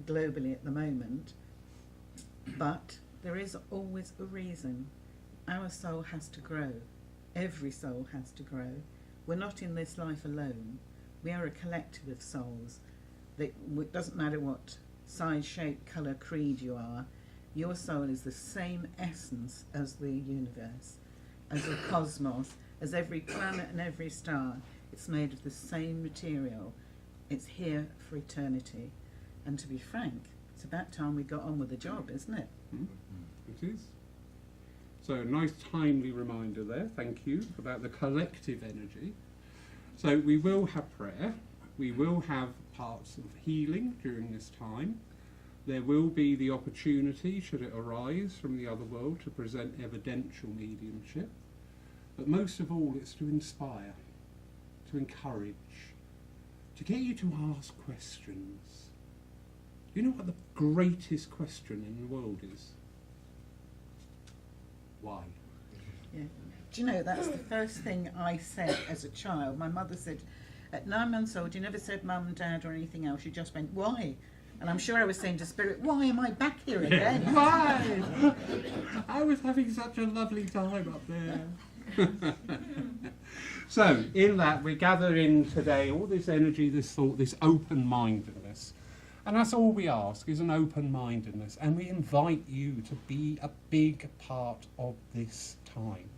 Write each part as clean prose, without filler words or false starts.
globally at the moment, but there is always a reason. Our soul has to grow. Every soul has to grow. We're not in this life alone. We are a collective of souls. It doesn't matter what size, shape, colour, creed you are. Your soul is the same essence as the universe, as the cosmos, as every planet and every star. It's made of the same material. It's here for eternity. And to be frank, it's about time we got on with the job, isn't it? It is. So a nice timely reminder there, thank you, about the collective energy. So we will have prayer, we will have parts of healing during this time. There will be the opportunity, should it arise from the other world, to present evidential mediumship. But most of all, it's to inspire, to encourage, to get you to ask questions. You know what the greatest question in the world is? Why? Yeah. Do you know, that's the first thing I said as a child. My mother said, at 9 months old, you never said mum, dad or anything else. You just went, why? And I'm sure I was saying to Spirit, why am I back here again? Why? I was having such a lovely time up there. So, in that, we gather in today all this energy, this thought, this open-mindedness. And that's all we ask, is an open-mindedness. And we invite you to be a big part of this time.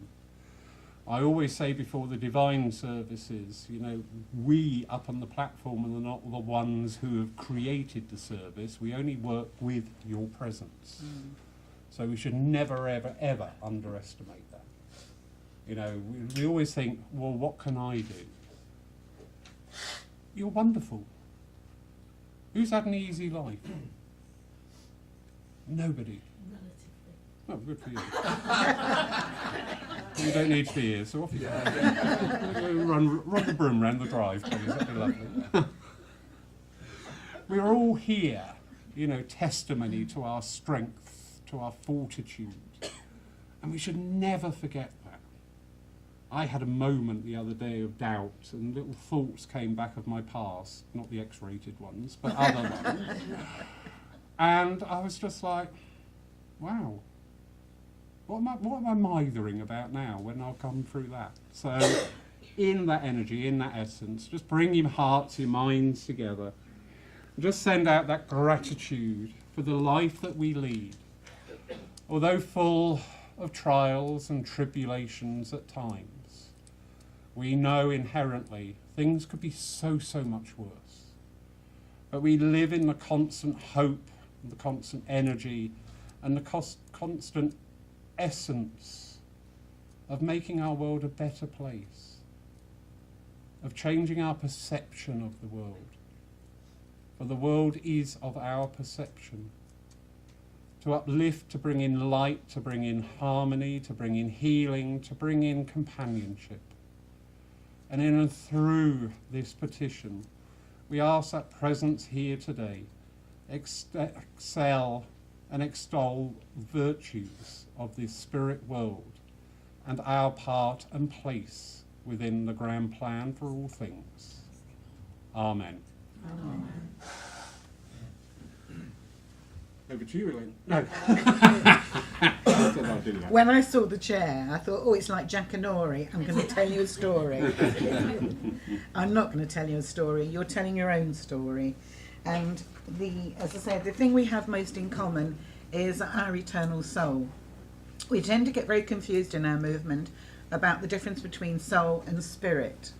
I always say before the divine services, you know, we up on the platform are not the ones who have created the service. We only work with your presence. So we should never, ever, ever underestimate that. You know, we always think, well, what can I do? You're wonderful. Who's had an easy life? Nobody. Relatively. Oh, good for you. You don't need to be here, so off you go. Run the broom round the drive, please. That'd be lovely. We're all here, you know, testimony to our strength, to our fortitude. And we should never forget that. I had a moment the other day of doubt, and little thoughts came back of my past, not the X-rated ones, but other ones. And I was just like, wow, what am I mithering about now when I'll come through that? So in that energy, in that essence, just bring your hearts, your minds together, and just send out that gratitude for the life that we lead. Although full of trials and tribulations at times, we know inherently things could be so much worse. But we live in the constant hope, and the constant energy, and the constant essence of making our world a better place, of changing our perception of the world. For the world is of our perception. To uplift, to bring in light, to bring in harmony, to bring in healing, to bring in companionship. And in and through this petition, we ask that presence here today excel and extol virtues of this spirit world and our part and place within the grand plan for all things. Amen. Amen. Over to you, Elaine. No. I said I'd do that. When I saw the chair, I thought, oh, it's like Jack and Ori. I'm going to tell you a story. I'm not going to tell you a story. You're telling your own story. And as I said, the thing we have most in common is our eternal soul. We tend to get very confused in our movement about the difference between soul and spirit.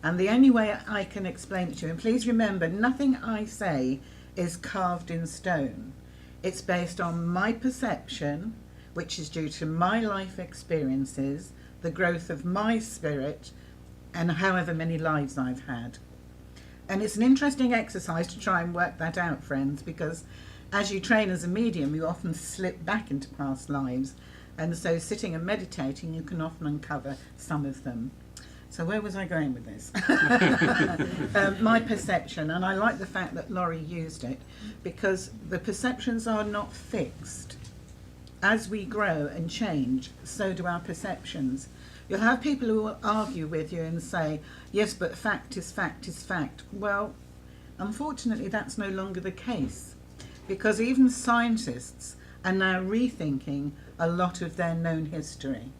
And the only way I can explain it to you, and please remember, nothing I say is carved in stone. It's based on my perception, which is due to my life experiences, the growth of my spirit, and however many lives I've had. And it's an interesting exercise to try and work that out, friends, because as you train as a medium, you often slip back into past lives. And so sitting and meditating, you can often uncover some of them. So where was I going with this? My perception, and I like the fact that Laurie used it, because the perceptions are not fixed. As we grow and change, so do our perceptions. You'll have people who will argue with you and say, yes, but fact is fact is fact. Well, unfortunately, that's no longer the case. because even scientists are now rethinking a lot of their known history.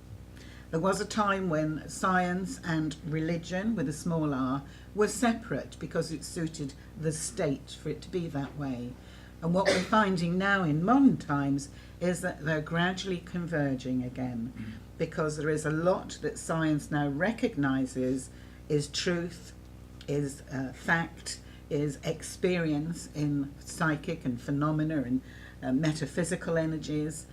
There was a time when science and religion, with a small r, were separate because it suited the state for it to be that way. And what we're finding now in modern times is that they're gradually converging again, because there is a lot that science now recognises is truth, is fact, is experience in psychic and phenomena and metaphysical energies.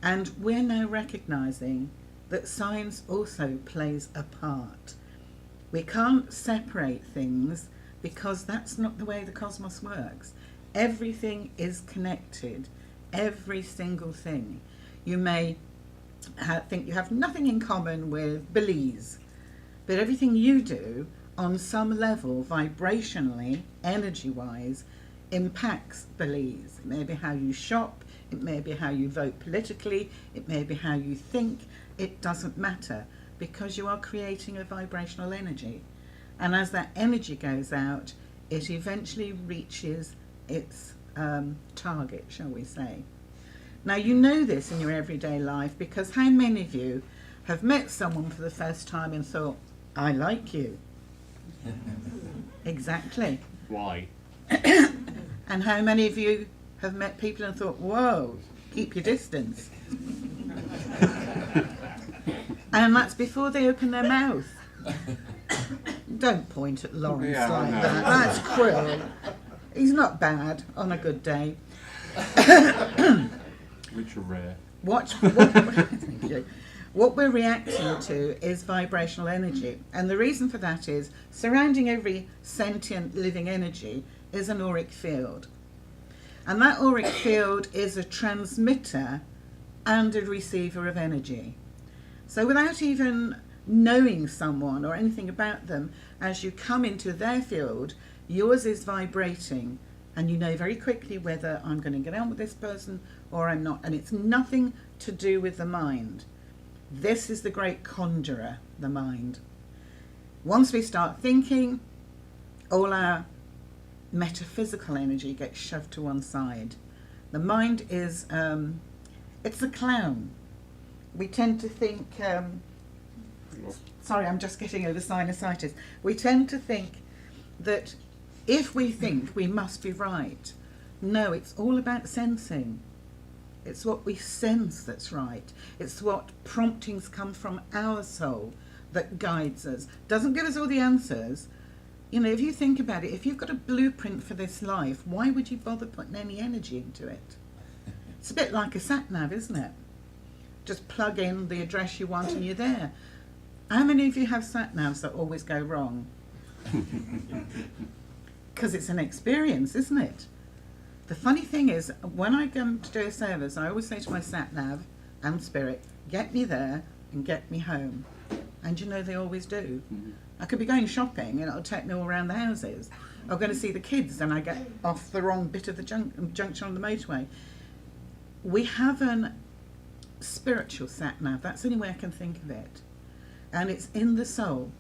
And we're now recognising that science also plays a part. We can't separate things because that's not the way the cosmos works. Everything is connected, every single thing. You may think you have nothing in common with Belize, but everything you do on some level, vibrationally, energy-wise, impacts Belize. It may be how you shop, it may be how you vote politically, it may be how you think. It doesn't matter, because you are creating a vibrational energy. And as that energy goes out, it eventually reaches its target, shall we say. Now, you know this in your everyday life, because how many of you have met someone for the first time and thought, I like you? Exactly. Why? And how many of you have met people and thought, whoa, keep your distance? And that's before they open their mouth. Don't point at Lawrence like that. That's cruel. He's not bad on a good day. Which are rare. Thank you. What we're reacting to is vibrational energy. And the reason for that is surrounding every sentient living energy is an auric field. And that auric field is a transmitter and a receiver of energy. So without even knowing someone or anything about them, as you come into their field, yours is vibrating, and you know very quickly whether I'm going to get on with this person or I'm not. And it's nothing to do with the mind. This is the great conjurer, the mind. Once we start thinking, all our metaphysical energy gets shoved to one side. The mind is, it's a clown. We tend to think, sorry, I'm just getting over sinusitis. We tend to think that if we think, we must be right. No, it's all about sensing. It's what we sense that's right. It's what promptings come from our soul that guides us. Doesn't give us all the answers. You know, if you think about it, if you've got a blueprint for this life, why would you bother putting any energy into it? It's a bit like a sat-nav, isn't it? Just plug in the address you want and you're there. How many of you have sat-navs that always go wrong? Because it's an experience, isn't it? The funny thing is, when I come to do a service, I always say to my sat-nav and spirit, get me there and get me home. And you know, they always do. I could be going shopping and it'll take me all around the houses. I'm going to see the kids and I get off the wrong bit of the junction on the motorway. We have a spiritual sat-nav. That's the only way I can think of it. And it's in the soul.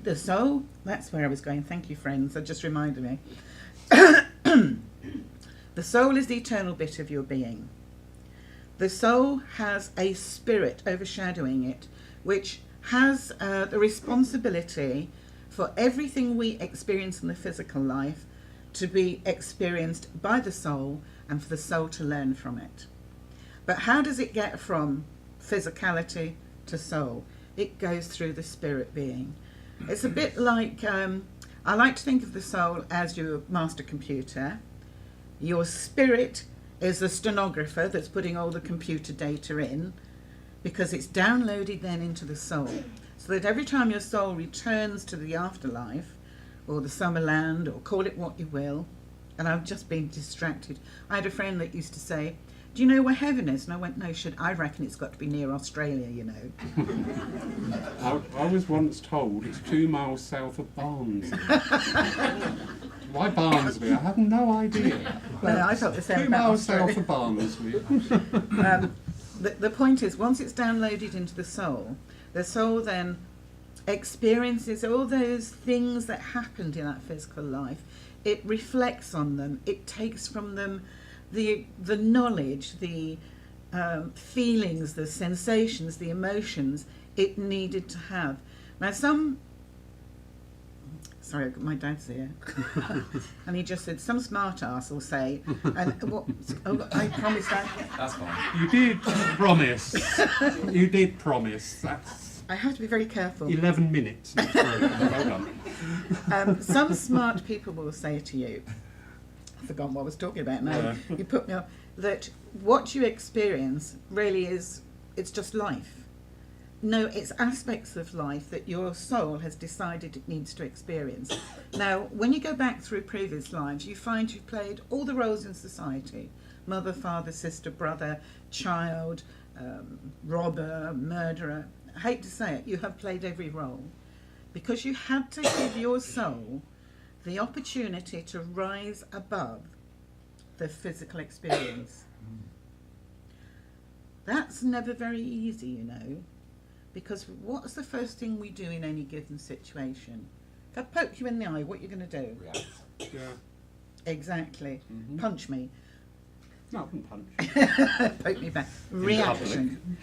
The soul, that's where I was going. Thank you, friends. That just reminded me. The soul is the eternal bit of your being. The soul has a spirit overshadowing it, which has the responsibility for everything we experience in the physical life to be experienced by the soul and for the soul to learn from it. But how does it get from physicality to soul? It goes through the spirit being. It's a bit like, I like to think of the soul as your master computer. Your spirit is the stenographer that's putting all the computer data in, because it's downloaded then into the soul. So that every time your soul returns to the afterlife, or the summerland, or call it what you will, and I've just been distracted. I had a friend that used to say, do you know where heaven is? And I went, no, I reckon it's got to be near Australia, you know. I was once told it's 2 miles south of Barnsley. Why Barnsley? I have no idea. Well, I thought the same 2 about miles Australia. south of Barnsley. The point is, once it's downloaded into the soul then experiences all those things that happened in that physical life. It reflects on them. It takes from them the knowledge, the feelings, the sensations, the emotions it needed to have. Now sorry, my dad's here, and he just said, some smart ass will say, and what, I promise that. That's fine. You did promise. You did promise. That's I have to be very careful. 11 minutes. Well done. Some smart people will say to you, I've forgotten what I was talking about now, Yeah. you put me on, that what you experience really is, it's just life. No, it's aspects of life that your soul has decided it needs to experience. Now, when you go back through previous lives, you find you've played all the roles in society. Mother, father, sister, brother, child, robber, murderer. I hate to say it, you have played every role. Because you had to give your soul the opportunity to rise above the physical experience. That's never very easy, you know. Because what's the first thing we do in any given situation? If I poke you in the eye, what are you going to do? React. Yeah. Exactly. Mhm. Punch me. No, I wouldn't punch. Poke me back. In Reaction.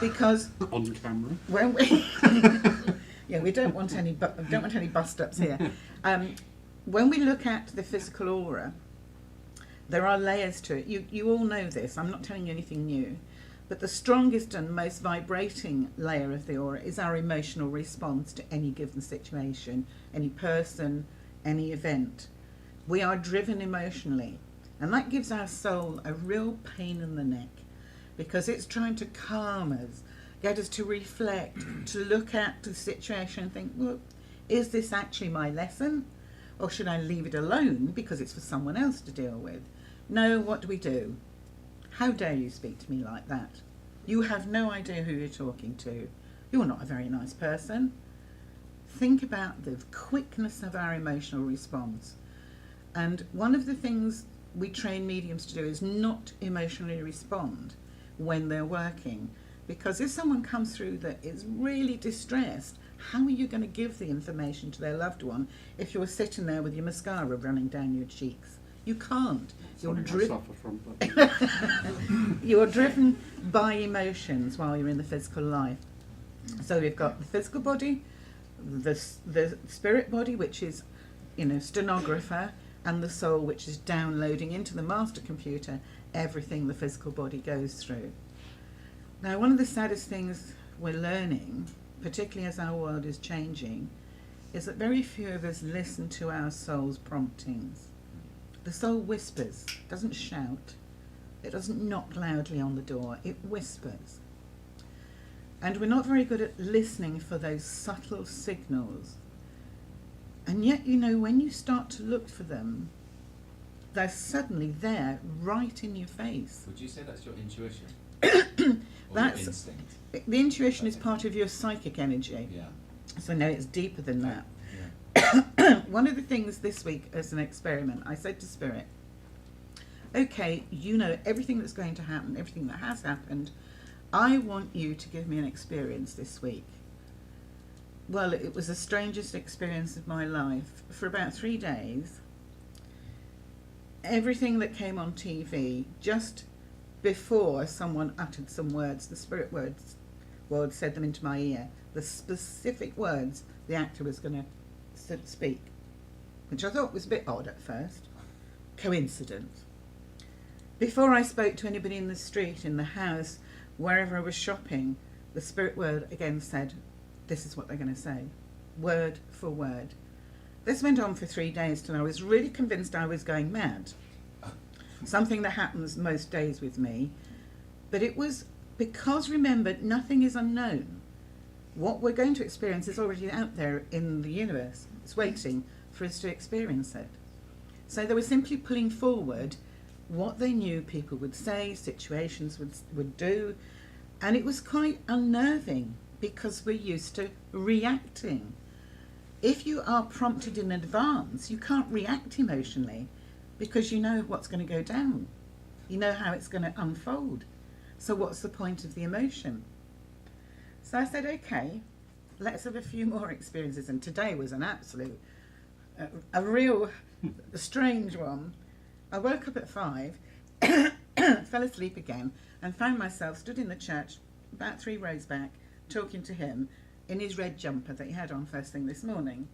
Because On camera. when we yeah, we don't want any bust ups here. When we look at the physical aura, there are layers to it. You all know this. I'm not telling you anything new. But the strongest and most vibrating layer of the aura is our emotional response to any given situation, any person, any event. We are driven emotionally, and that gives our soul a real pain in the neck, because it's trying to calm us, get us to reflect, to look at the situation and think, well, is this actually my lesson? Or should I leave it alone because it's for someone else to deal with? No, what do? How dare you speak to me like that? You have no idea who you're talking to. You're not a very nice person. Think about the quickness of our emotional response. And one of the things we train mediums to do is not emotionally respond when they're working. Because if someone comes through that is really distressed, how are you going to give the information to their loved one if you're sitting there with your mascara running down your cheeks? You can't. You're Suffer from, but You're driven by emotions while you're in the physical life. So we've got the physical body, the spirit body, which is, you know, stenographer, and the soul, which is downloading into the master computer everything the physical body goes through. Now, one of the saddest things we're learning, particularly as our world is changing, is that very few of us listen to our soul's promptings. The soul whispers, doesn't shout. It doesn't knock loudly on the door, it whispers. And we're not very good at listening for those subtle signals. And yet, you know, when you start to look for them, they're suddenly there, right in your face. Would you say that's your intuition? Or That's- your instinct? The intuition is part of your psychic energy. Yeah. So no, it's deeper than that. Yeah. One of the things this week as an experiment, I said to Spirit, okay, you know everything that's going to happen, everything that has happened. I want you to give me an experience this week. Well, it was the strangest experience of my life. For about 3 days, everything that came on TV, just before someone uttered some words, the spirit words said them into my ear, the specific words the actor was going to speak, which I thought was a bit odd at first. Coincidence. Before I spoke to anybody in the street, in the house, wherever I was shopping, the spirit word again said, this is what they're going to say, word for word. This went on for 3 days till I was really convinced I was going mad. Something that happens most days with me. But it was because, remember, nothing is unknown. What we're going to experience is already out there in the universe. It's waiting for us to experience it. So they were simply pulling forward what they knew people would say, situations would do, and it was quite unnerving because we're used to reacting. If you are prompted in advance, you can't react emotionally because you know what's going to go down. You know how it's going to unfold. So what's the point of the emotion? So I said, okay, let's have a few more experiences. And today was an absolute, a real strange one. I woke up at 5 fell asleep again and found myself stood in the church about 3 rows back talking to him in his red jumper that he had on first thing this morning.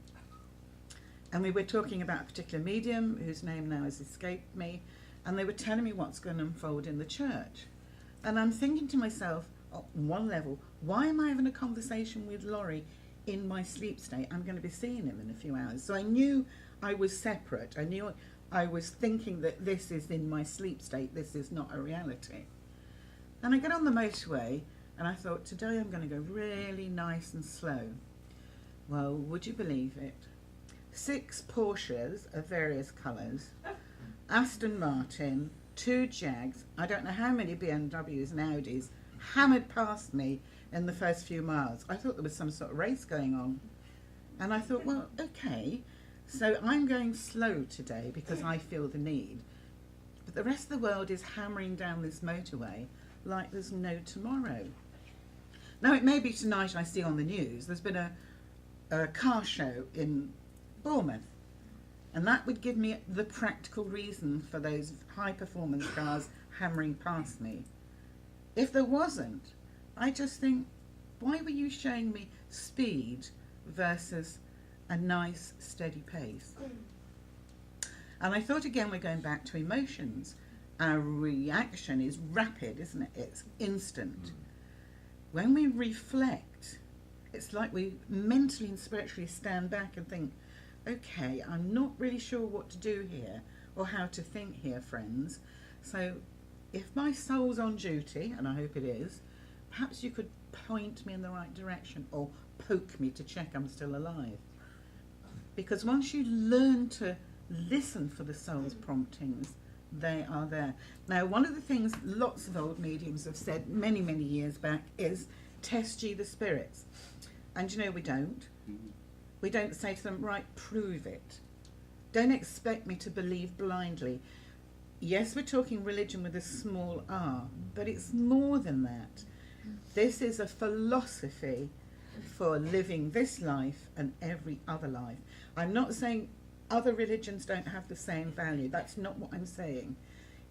And we were talking about a particular medium whose name now has escaped me, and they were telling me what's going to unfold in the church. And I'm thinking to myself, on one level, why am I having a conversation with Laurie in my sleep state? I'm going to be seeing him in a few hours. So I knew I was separate. I knew I was thinking that this is in my sleep state, this is not a reality. And I get on the motorway and I thought, today I'm going to go really nice and slow. Well, would you believe it? 6 Porsches of various colours, Aston Martin, 2 Jags, I don't know how many BMWs and Audis hammered past me in the first few miles. I thought there was some sort of race going on. And I thought, well, okay, so I'm going slow today because I feel the need. But the rest of the world is hammering down this motorway like there's no tomorrow. Now, it may be tonight I see on the news, there's been a car show in Bournemouth, and that would give me the practical reason for those high performance cars hammering past me. If there wasn't, I just think, why were you showing me speed versus a nice steady pace? And I thought again, we're going back to emotions. Our reaction is rapid, isn't it? It's instant. When we reflect, it's like we mentally and spiritually stand back and think, okay, I'm not really sure what to do here or how to think here, friends. So if my soul's on duty, and I hope it is, perhaps you could point me in the right direction or poke me to check I'm still alive. Because once you learn to listen for the soul's promptings, they are there. Now, one of the things lots of old mediums have said many, many years back is, test ye the spirits. And you know, we don't. We don't say to them, right, prove it. Don't expect me to believe blindly. Yes, we're talking religion with a small r, but it's more than that. This is a philosophy for living this life and every other life. I'm not saying other religions don't have the same value. That's not what I'm saying.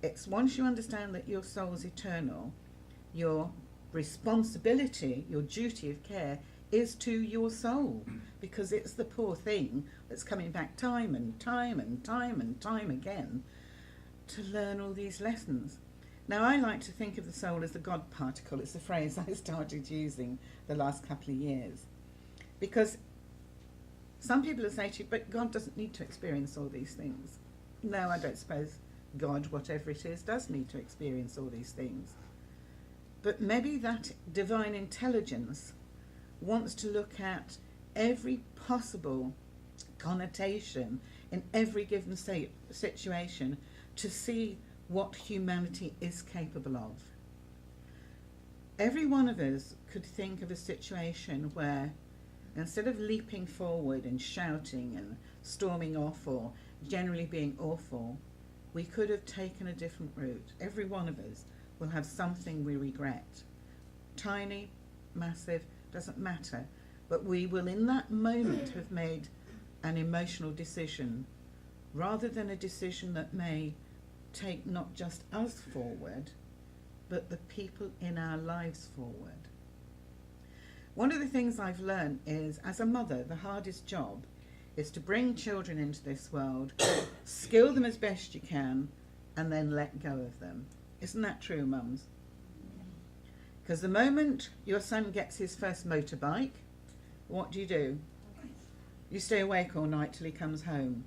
It's once you understand that your soul's eternal, your responsibility, your duty of care is to your soul, because it's the poor thing that's coming back time and time and time and time again to learn all these lessons. Now, I like to think of the soul as the God particle. It's a phrase I started using the last couple of years, because some people will say to you, but God doesn't need to experience all these things. No, I don't suppose God, whatever it is, does need to experience all these things. But maybe that divine intelligence wants to look at every possible connotation in every given situation to see what humanity is capable of. Every one of us could think of a situation where, instead of leaping forward and shouting and storming off or generally being awful, we could have taken a different route. Every one of us will have something we regret. Tiny, massive, doesn't matter. But we will in that moment have made an emotional decision, rather than a decision that may take not just us forward, but the people in our lives forward. One of the things I've learned is, as a mother, the hardest job is to bring children into this world, skill them as best you can, and then let go of them. Isn't that true, mums? Because the moment your son gets his first motorbike, what do? You stay awake all night till he comes home.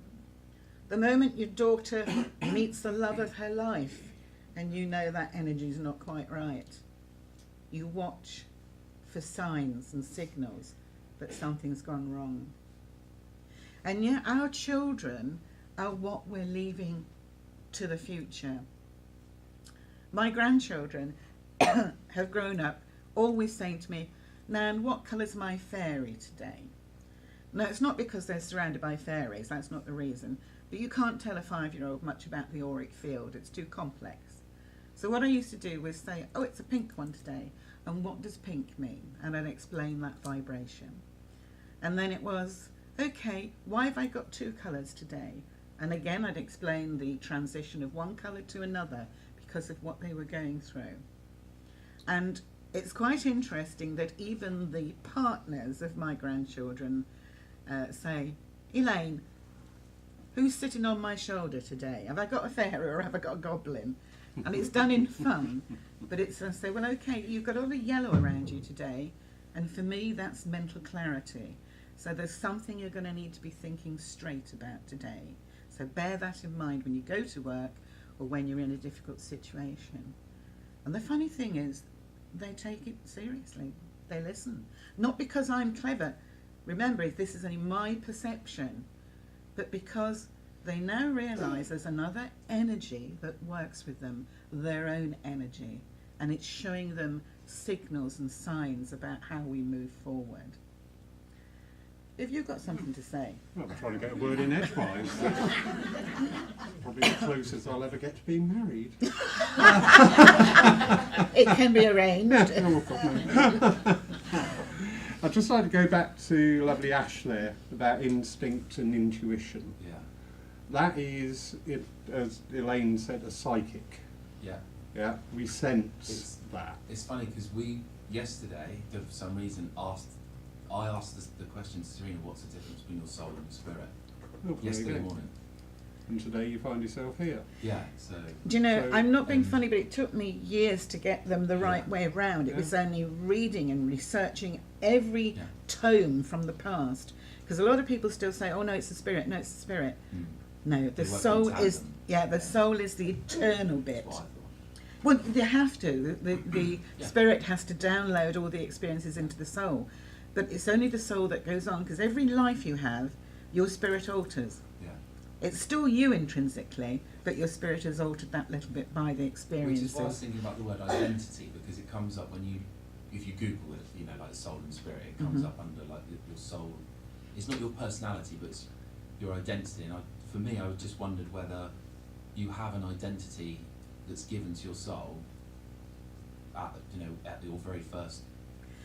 The moment your daughter meets the love of her life, and you know that energy is not quite right, you watch for signs and signals that something's gone wrong. And yet our children are what we're leaving to the future. My grandchildren have grown up always saying to me, Nan, what colour's my fairy today? No, it's not because they're surrounded by fairies, that's not the reason. But you can't tell a 5-year-old much about the auric field, it's too complex. So what I used to do was say, oh, it's a pink one today, and what does pink mean? And I'd explain that vibration. And then it was, okay, why have I got 2 colours today? And again, I'd explain the transition of one colour to another, because of what they were going through. And it's quite interesting that even the partners of my grandchildren say, Elaine, who's sitting on my shoulder today? Have I got a fairy or have I got a goblin? And it's done in fun, but it's I say, well, okay, you've got all the yellow around you today, and for me that's mental clarity. So there's something you're going to need to be thinking straight about today. So bear that in mind when you go to work or when you're in a difficult situation. And the funny thing is, they take it seriously. They listen. Not because I'm clever. Remember, if this is only my perception, but because they now realise there's another energy that works with them, their own energy, and it's showing them signals and signs about how we move forward. Have you got something to say? Well, I'm trying to get a word in edgewise. Probably the closest I'll ever get to being married. It can be arranged. Oh, God, no. I'd just like to go back to lovely Ash there about instinct and intuition. Yeah. That is, it, as Elaine said, a psychic. Yeah. Yeah, we sense that. It's funny because we yesterday, for some reason, I asked the question to Serena, what's the difference between your soul and your spirit? Oh, there you Yesterday go. morning. And today you find yourself here. Yeah. So. Do you know, So, I'm not being funny, but it took me years to get them the right Yeah. way round. It Yeah. was only reading and researching every Yeah. tome from the past. Because a lot of people still say, oh no, it's the spirit, no, it's the spirit. Mm. No, the They work in soul is, tandem. yeah, the soul is the eternal bit. That's what I thought. Well, they have to. The Yeah. spirit has to download all the experiences into the soul. But it's only the soul that goes on, because every life you have, your spirit alters. Yeah. It's still you intrinsically, but your spirit has altered that little bit by the Which experiences. is why I was thinking about the word identity, because it comes up when you, if you Google it, you know, like soul and spirit, it comes Mhm. up under like your soul. It's not your personality, but it's your identity. And for me, I just wondered whether you have an identity that's given to your soul at, you know, at your very first,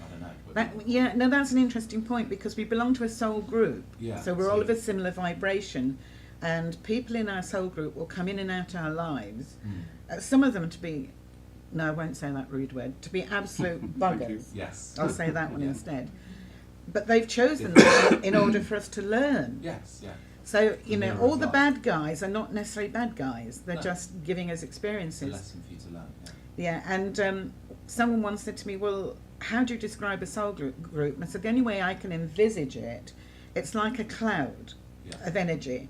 I don't know. Yeah, no, that's an interesting point, because we belong to a soul group. Yeah, So we're all of so- a similar vibration, and people in our soul group will come in and out our lives. Some of them to be, no, I won't say that rude word, to be absolute Thank you. buggers. Yes. I'll say that one Yeah. instead. But they've chosen that in order for us to learn. Yes, yeah. So, you know, Mirror all of the life. bad guys are not necessarily bad guys. They're No. just giving us It's a experiences. lesson for you to learn. Yeah. Yeah, and someone once said to me, well, how do you describe a soul group? And I said, the only way I can envisage it, it's like a cloud Yeah. of energy.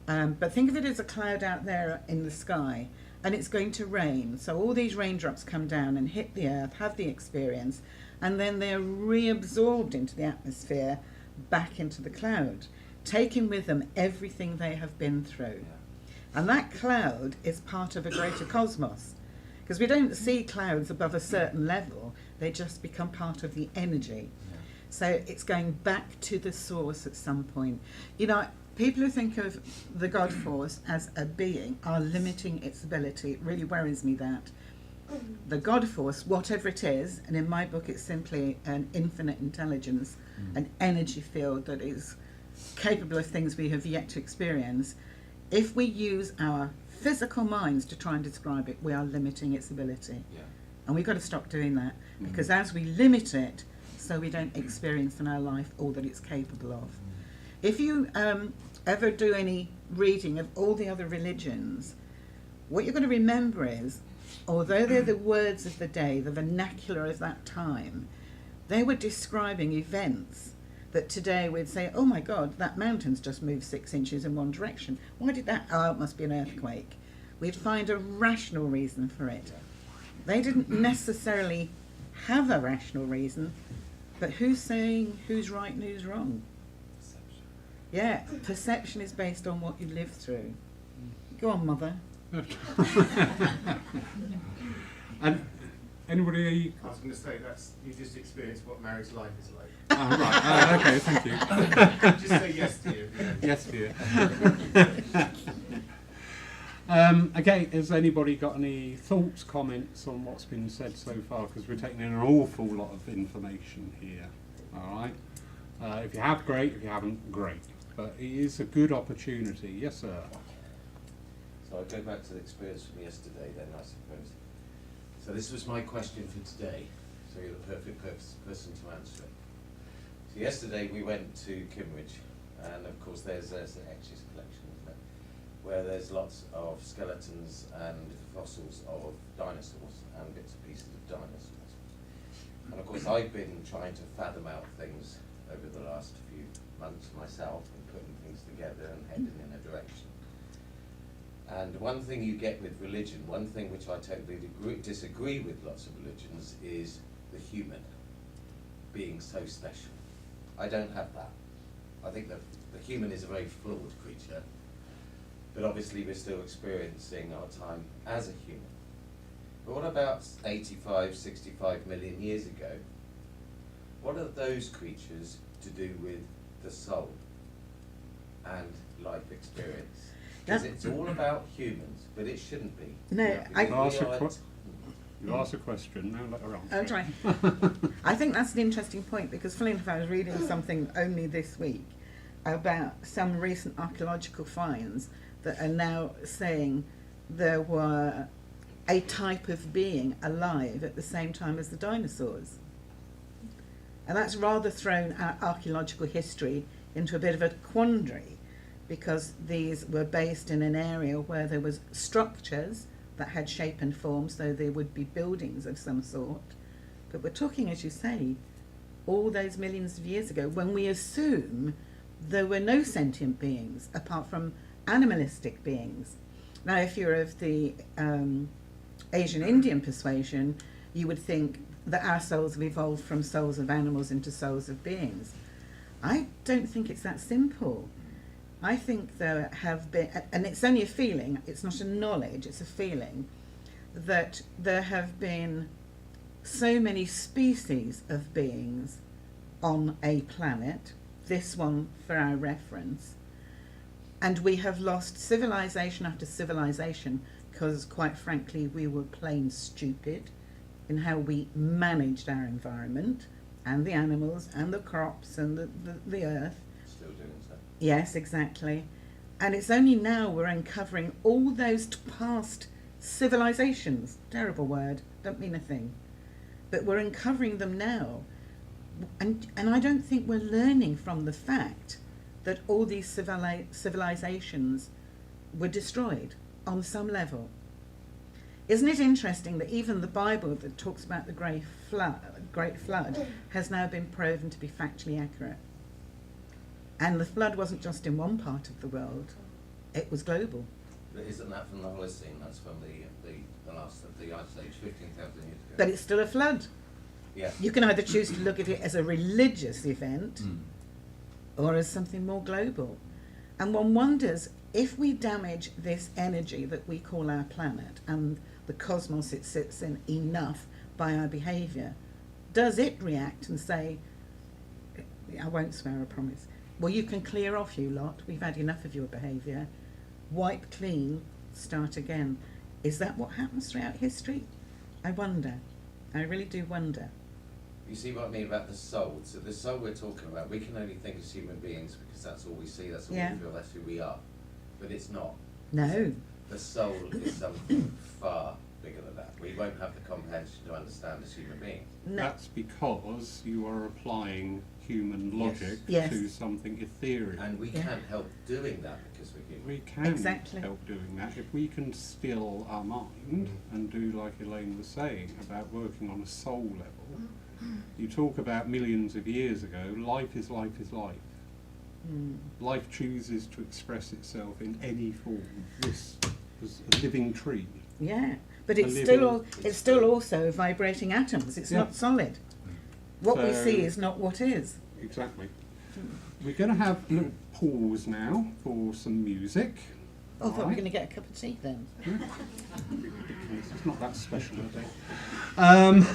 But think of it as a cloud out there in the sky, and it's going to rain. So all these raindrops come down and hit the earth, have the experience, and then they're reabsorbed into the atmosphere, back into the cloud, taking with them everything they have been through. Yeah. And that cloud is part of a greater cosmos. Because we don't see clouds above a certain level, they just become part of the energy. Yeah. So it's going back to the source at some point. You know, people who think of the God force as a being are limiting its ability. It really worries me that. The God force, whatever it is, and in my book it's simply an infinite intelligence, an energy field that is capable of things we have yet to experience. If we use our physical minds to try and describe it, we are limiting its ability. Yeah. And we've got to stop doing that, because as we limit it, so we don't experience in our life all that it's capable of. If you ever do any reading of all the other religions, what you're going to remember is, although they're the words of the day, the vernacular of that time, they were describing events that today we'd say, oh my God, that mountain's just moved 6 inches in one direction. Why did that? Oh, it must be an earthquake. We'd find a rational reason for it. They didn't necessarily have a rational reason, but who's saying who's right and who's wrong? Perception. Yeah, perception is based on what you live through. Go on, Mother. And anybody? I was going to say you just experienced what married life is like. Oh, right. Okay, thank you. Just say yes to you. Yes, dear. Okay, has anybody got any thoughts, comments on what's been said so far? Because we're taking in an awful lot of information here. All right. If you have, great. If you haven't, great. But it is a good opportunity. Yes, sir. So I'll go back to the experience from yesterday then, I suppose. So this was my question for today, so you're the perfect person to answer it. So yesterday we went to Cambridge, and of course there's an Etches collection, isn't it? Where there's lots of skeletons and fossils of dinosaurs and bits and pieces of dinosaurs. And of course I've been trying to fathom out things over the last few months myself and putting things together and heading in a direction. And one thing you get with religion, one thing which I totally disagree with lots of religions, is the human being so special. I don't have that. I think that the human is a very flawed creature, but obviously we're still experiencing our time as a human. But what about 85, 65 million years ago? What are those creatures to do with the soul and life experience? Because it's all about humans, but it shouldn't be. No, You ask a question, now let her answer. I'm trying. I think that's an interesting point, because funny enough, I was reading something only this week about some recent archaeological finds that are now saying there were a type of being alive at the same time as the dinosaurs. And that's rather thrown our archaeological history into a bit of a quandary, because these were based in an area where there was structures that had shape and form, so there would be buildings of some sort. But we're talking, as you say, all those millions of years ago, when we assume there were no sentient beings apart from animalistic beings. Now, if you're of the Asian Indian persuasion, you would think that our souls have evolved from souls of animals into souls of beings. I don't think it's that simple. I think there have been, and it's only a feeling, it's not a knowledge, it's a feeling, that there have been so many species of beings on a planet, this one for our reference, and we have lost civilization after civilization because, quite frankly, we were plain stupid in how we managed our environment and the animals and the crops and the earth. Still doing so. Yes, exactly. And it's only now we're uncovering all those past civilizations. Terrible word, don't mean a thing. But we're uncovering them now. And I don't think we're learning from the fact that all these civilizations were destroyed on some level. Isn't it interesting that even the Bible that talks about the Great Flood has now been proven to be factually accurate? And the flood wasn't just in one part of the world, it was global. But isn't that from the Holocene? That's from the last of the Ice Age, 15,000 years ago. But it's still a flood. Yeah. You can either choose to look at it as a religious event or as something more global. And one wonders, if we damage this energy that we call our planet and the cosmos it sits in enough by our behaviour, does it react and say, I won't swear, I promise, well, you can clear off, you lot, we've had enough of your behaviour, wipe clean, start again? Is that what happens throughout history? I wonder. I really do wonder. You see what I mean about the soul? So the soul we're talking about, we can only think as human beings because that's all we see, that's all we feel, that's who we are. But it's not. No. The soul is something far bigger than that. We won't have the comprehension to understand as human beings. No. That's because you are applying human logic Yes. to something ethereal. And we can't help doing that because we're human. We can Exactly. help doing that if we can still our mind and do like Elaine was saying about working on a soul level. You talk about millions of years ago, life is life is life. Life chooses to express itself in any form. This was a living tree. Yeah, but A it's living- still also vibrating atoms. It's not solid. What we So- see is not what is. Exactly. We're going to have a little pause now for some music. Oh, I thought we were going to get a cup of tea then. It's not that special, I think.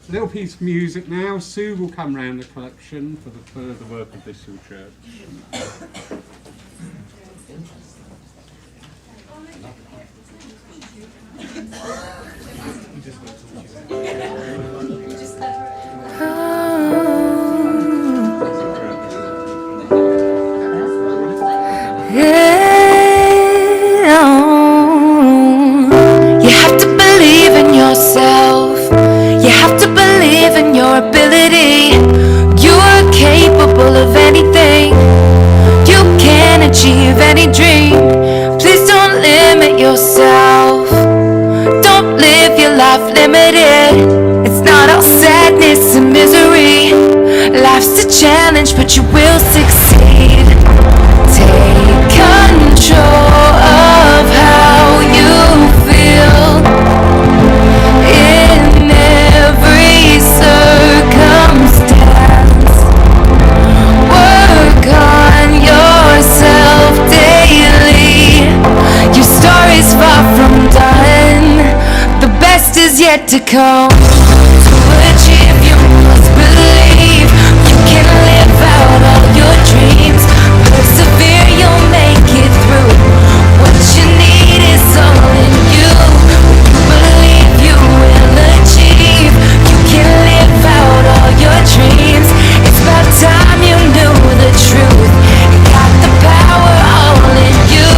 Little piece of music now. Sue will come round the collection for the further work of this little church. yourself. You have to believe in your ability. You are capable of anything. You can achieve any dream. Please don't limit yourself. Don't live your life limited. It's not all sadness and misery. Life's a challenge, but you will succeed. Take control of how you feel in every circumstance. Work on yourself daily. Your story's far from done. The best is yet to come. To achieve, you must believe. You can live out all your dreams. Persevere, you'll make it through. What you need is all in you. Believe you will achieve. You can live out all your dreams. It's about time you knew the truth. You got the power all in you.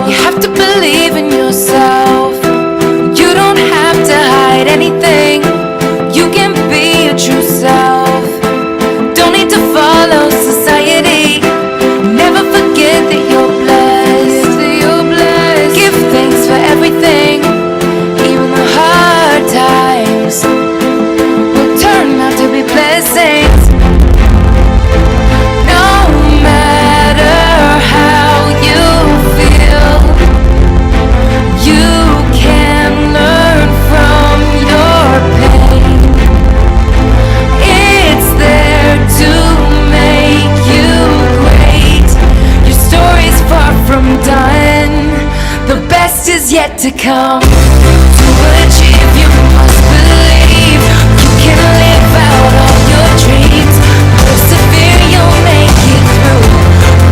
You have to believe in yourself. You don't have to hide anything. You can be your true self. Don't need to follow society. Never forget that you're blessed. Give thanks for everything. Even the hard times will turn out to be blessings. No matter how you feel, you can learn from your pain. It's there to make you great. Your story's far from done. The best is yet to come. To achieve, you must believe. You can live out all your dreams. Persevere, you'll make it through.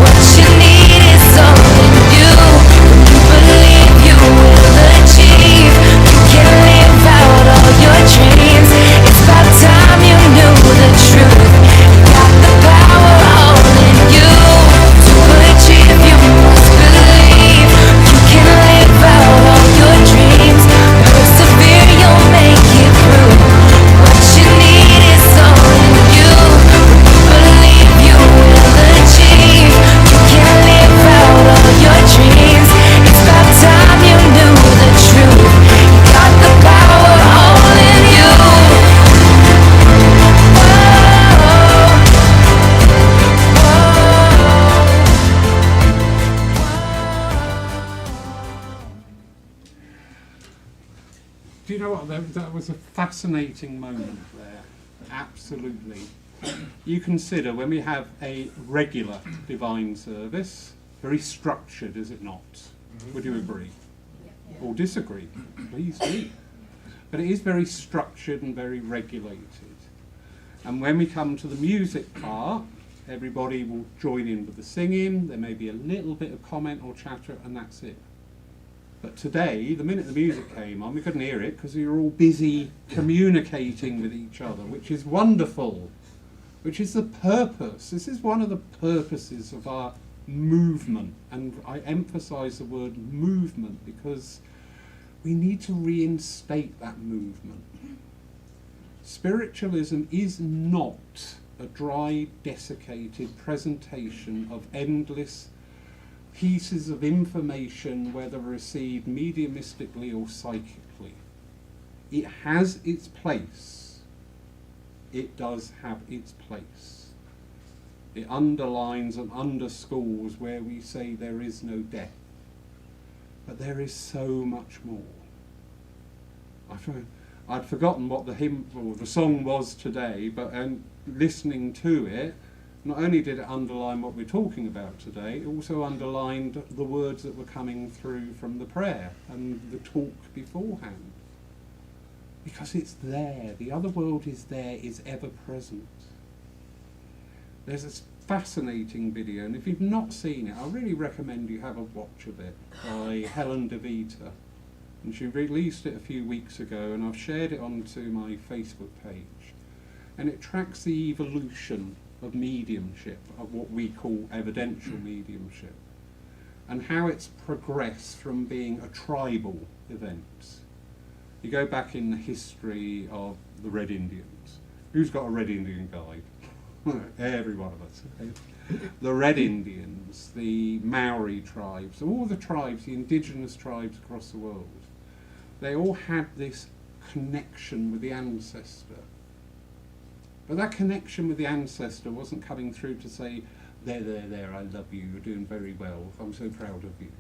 What you need is all in you. You believe you will achieve. You can live out all your dreams. It's about time you knew the truth. You got the power all in you. To achieve, you must believe. You can live out all your dreams. Persevere, you'll make it through. What you need is all in you. Believe you will achieve. You can live out all your dreams. It's about time you knew the truth. You got the power all in you. Do you know what? That was a fascinating moment there. Absolutely. You consider when we have a regular divine service, very structured, is it not? Would you agree? Or disagree? Please do. But it is very structured and very regulated. And when we come to the music part, everybody will join in with the singing. There may be a little bit of comment or chatter, and that's it. But today, the minute the music came on, we couldn't hear it because we were all busy communicating with each other, which is wonderful, which is the purpose. This is one of the purposes of our movement, and I emphasize the word movement because we need to reinstate that movement. Spiritualism is not a dry, desiccated presentation of endless pieces of information, whether received mediumistically or psychically. It has its place. It does have its place. It underlines and underscores where we say there is no death. But there is so much more. I'd forgotten what the hymn or the song was today, but listening to it, not only did it underline what we're talking about today, it also underlined the words that were coming through from the prayer and the talk beforehand. Because it's there. The other world is there, is ever present. There's this fascinating video, and if you've not seen it, I really recommend you have a watch of it, by Helen DeVita. And she released it a few weeks ago, and I've shared it onto my Facebook page. And it tracks the evolution of mediumship, of what we call evidential mediumship, and how it's progressed from being a tribal event. You go back in the history of the Red Indians. Who's got a Red Indian guide? Every one of us. The Red Indians, the Maori tribes, all the tribes, the indigenous tribes across the world, they all had this connection with the ancestor. But that connection with the ancestor wasn't coming through to say, there, I love you, you're doing very well, I'm so proud of you.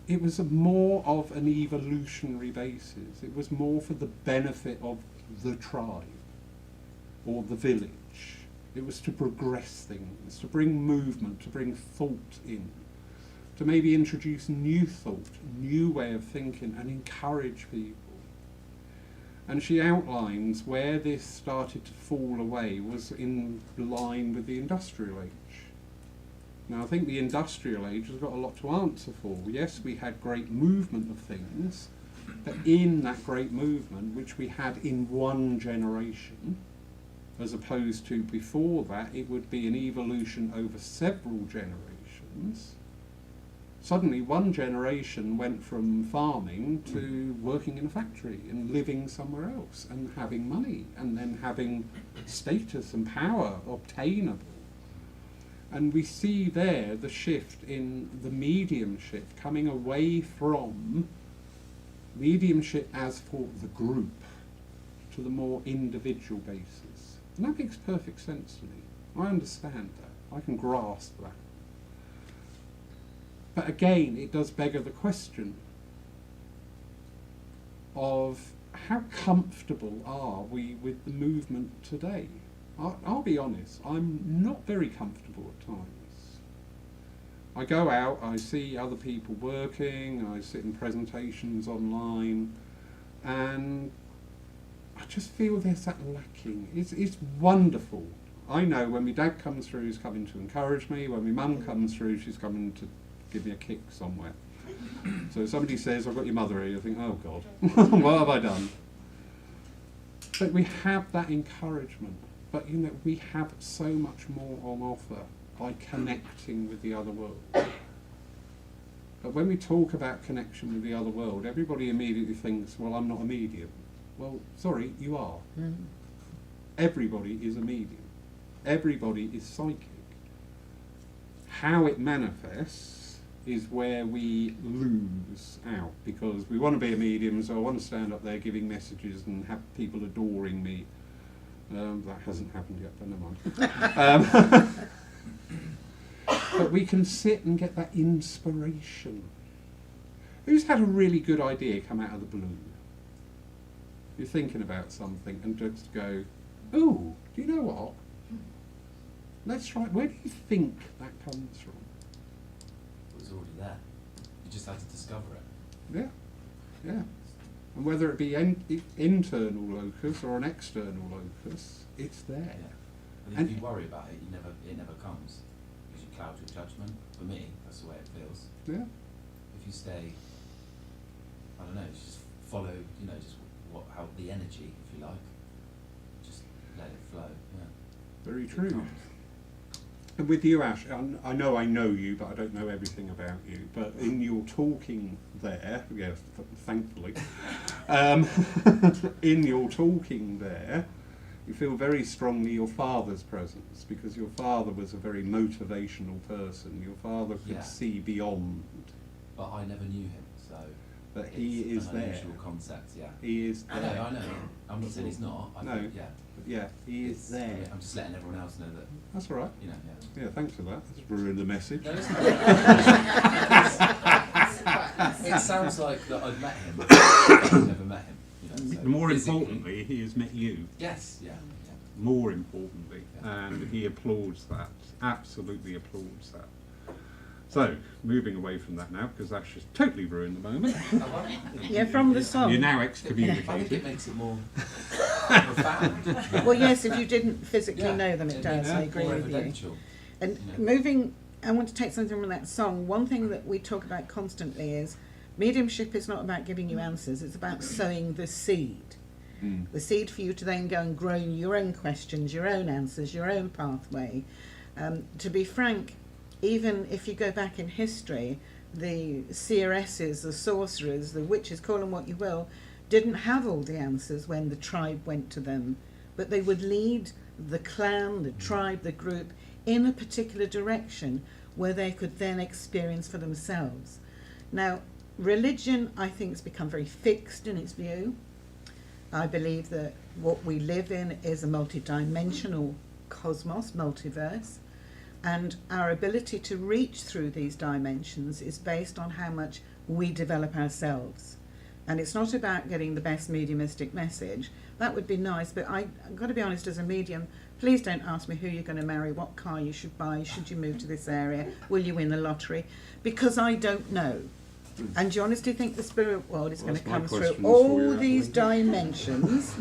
It was more of an evolutionary basis. It was more for the benefit of the tribe or the village. It was to progress things, to bring movement, to bring thought in, to maybe introduce new thought, new way of thinking, and encourage people. And she outlines where this started to fall away was in line with the industrial age. Now, I think the industrial age has got a lot to answer for. Yes, we had great movement of things, but in that great movement, which we had in one generation, as opposed to before that, it would be an evolution over several generations. Suddenly, one generation went from farming to working in a factory and living somewhere else and having money and then having status and power obtainable. And we see there the shift in the mediumship coming away from mediumship as for the group to the more individual basis. And that makes perfect sense to me. I understand that. I can grasp that. But again, it does beggar the question of how comfortable are we with the movement today? I'll be honest, I'm not very comfortable at times. I go out, I see other people working, I sit in presentations online, and I just feel there's that lacking. It's wonderful. I know when my dad comes through, he's coming to encourage me. When my mum comes through, she's coming to give me a kick somewhere. So if somebody says, I've got your mother here, I think, oh God, what have I done? But we have that encouragement. But you know, we have so much more on offer by connecting with the other world. But when we talk about connection with the other world, everybody immediately thinks, well, I'm not a medium. Well, sorry, you are. Everybody is a medium. Everybody is psychic. How it manifests is where we lose out, because we want to be a medium, so I want to stand up there giving messages and have people adoring me. That hasn't happened yet, but never mind. But we can sit and get that inspiration. Who's had a really good idea come out of the blue? You're thinking about something and just go, oh, do you know what? Let's try. Where do you think that comes from? It was already there. You just had to discover it. Yeah, yeah. And whether it be internal locus or an external locus, it's there. Yeah. And if you worry about it, it never comes. Because you cloud your judgment. For me, that's the way it feels. Yeah. If you stay, I don't know, just follow, just how the energy, if you like, just let it flow. Yeah. Very true. And with you, Ash, I know you, but I don't know everything about you. But in your talking there, yes, thankfully, in your talking there, you feel very strongly your father's presence, because your father was a very motivational person. Your father could see beyond. But I never knew him, so. But he is there. It's an unusual concept, yeah. He is there. I know. I'm not saying he's not. Yeah, he is there. I'm just letting everyone else know that. That's all right. Yeah, thanks for that. That's ruined the message. No, it's not. It sounds like that I've met him. I've never met him. So more importantly, he has met you. Yes, yeah. More importantly, and he applauds that. Absolutely applauds that. So, moving away from that now, because that's just totally ruined the moment. Yeah, from the song. You're now excommunicated. I think it makes it more profound. Well, yes, if you didn't physically Yeah, know them, it does. I yeah. agree Or with you. evidential. And Yeah. moving, I want to take something from that song. One thing that we talk about constantly is mediumship is not about giving you answers, it's about sowing the seed. The seed for you to then go and grow your own questions, your own answers, your own pathway. To be frank, even if you go back in history, the seeresses, the sorcerers, the witches, call them what you will, didn't have all the answers when the tribe went to them, but they would lead the clan, the tribe, the group in a particular direction where they could then experience for themselves. Now, religion, I think, has become very fixed in its view. I believe that what we live in is a multidimensional cosmos, multiverse, and our ability to reach through these dimensions is based on how much we develop ourselves. And it's not about getting the best mediumistic message. That would be nice, but I've got to be honest, as a medium, please don't ask me who you're going to marry, what car you should buy, should you move to this area, will you win the lottery, because I don't know. And do you honestly think the spirit world is Well, going to that's my come through question for all you, these actually. dimensions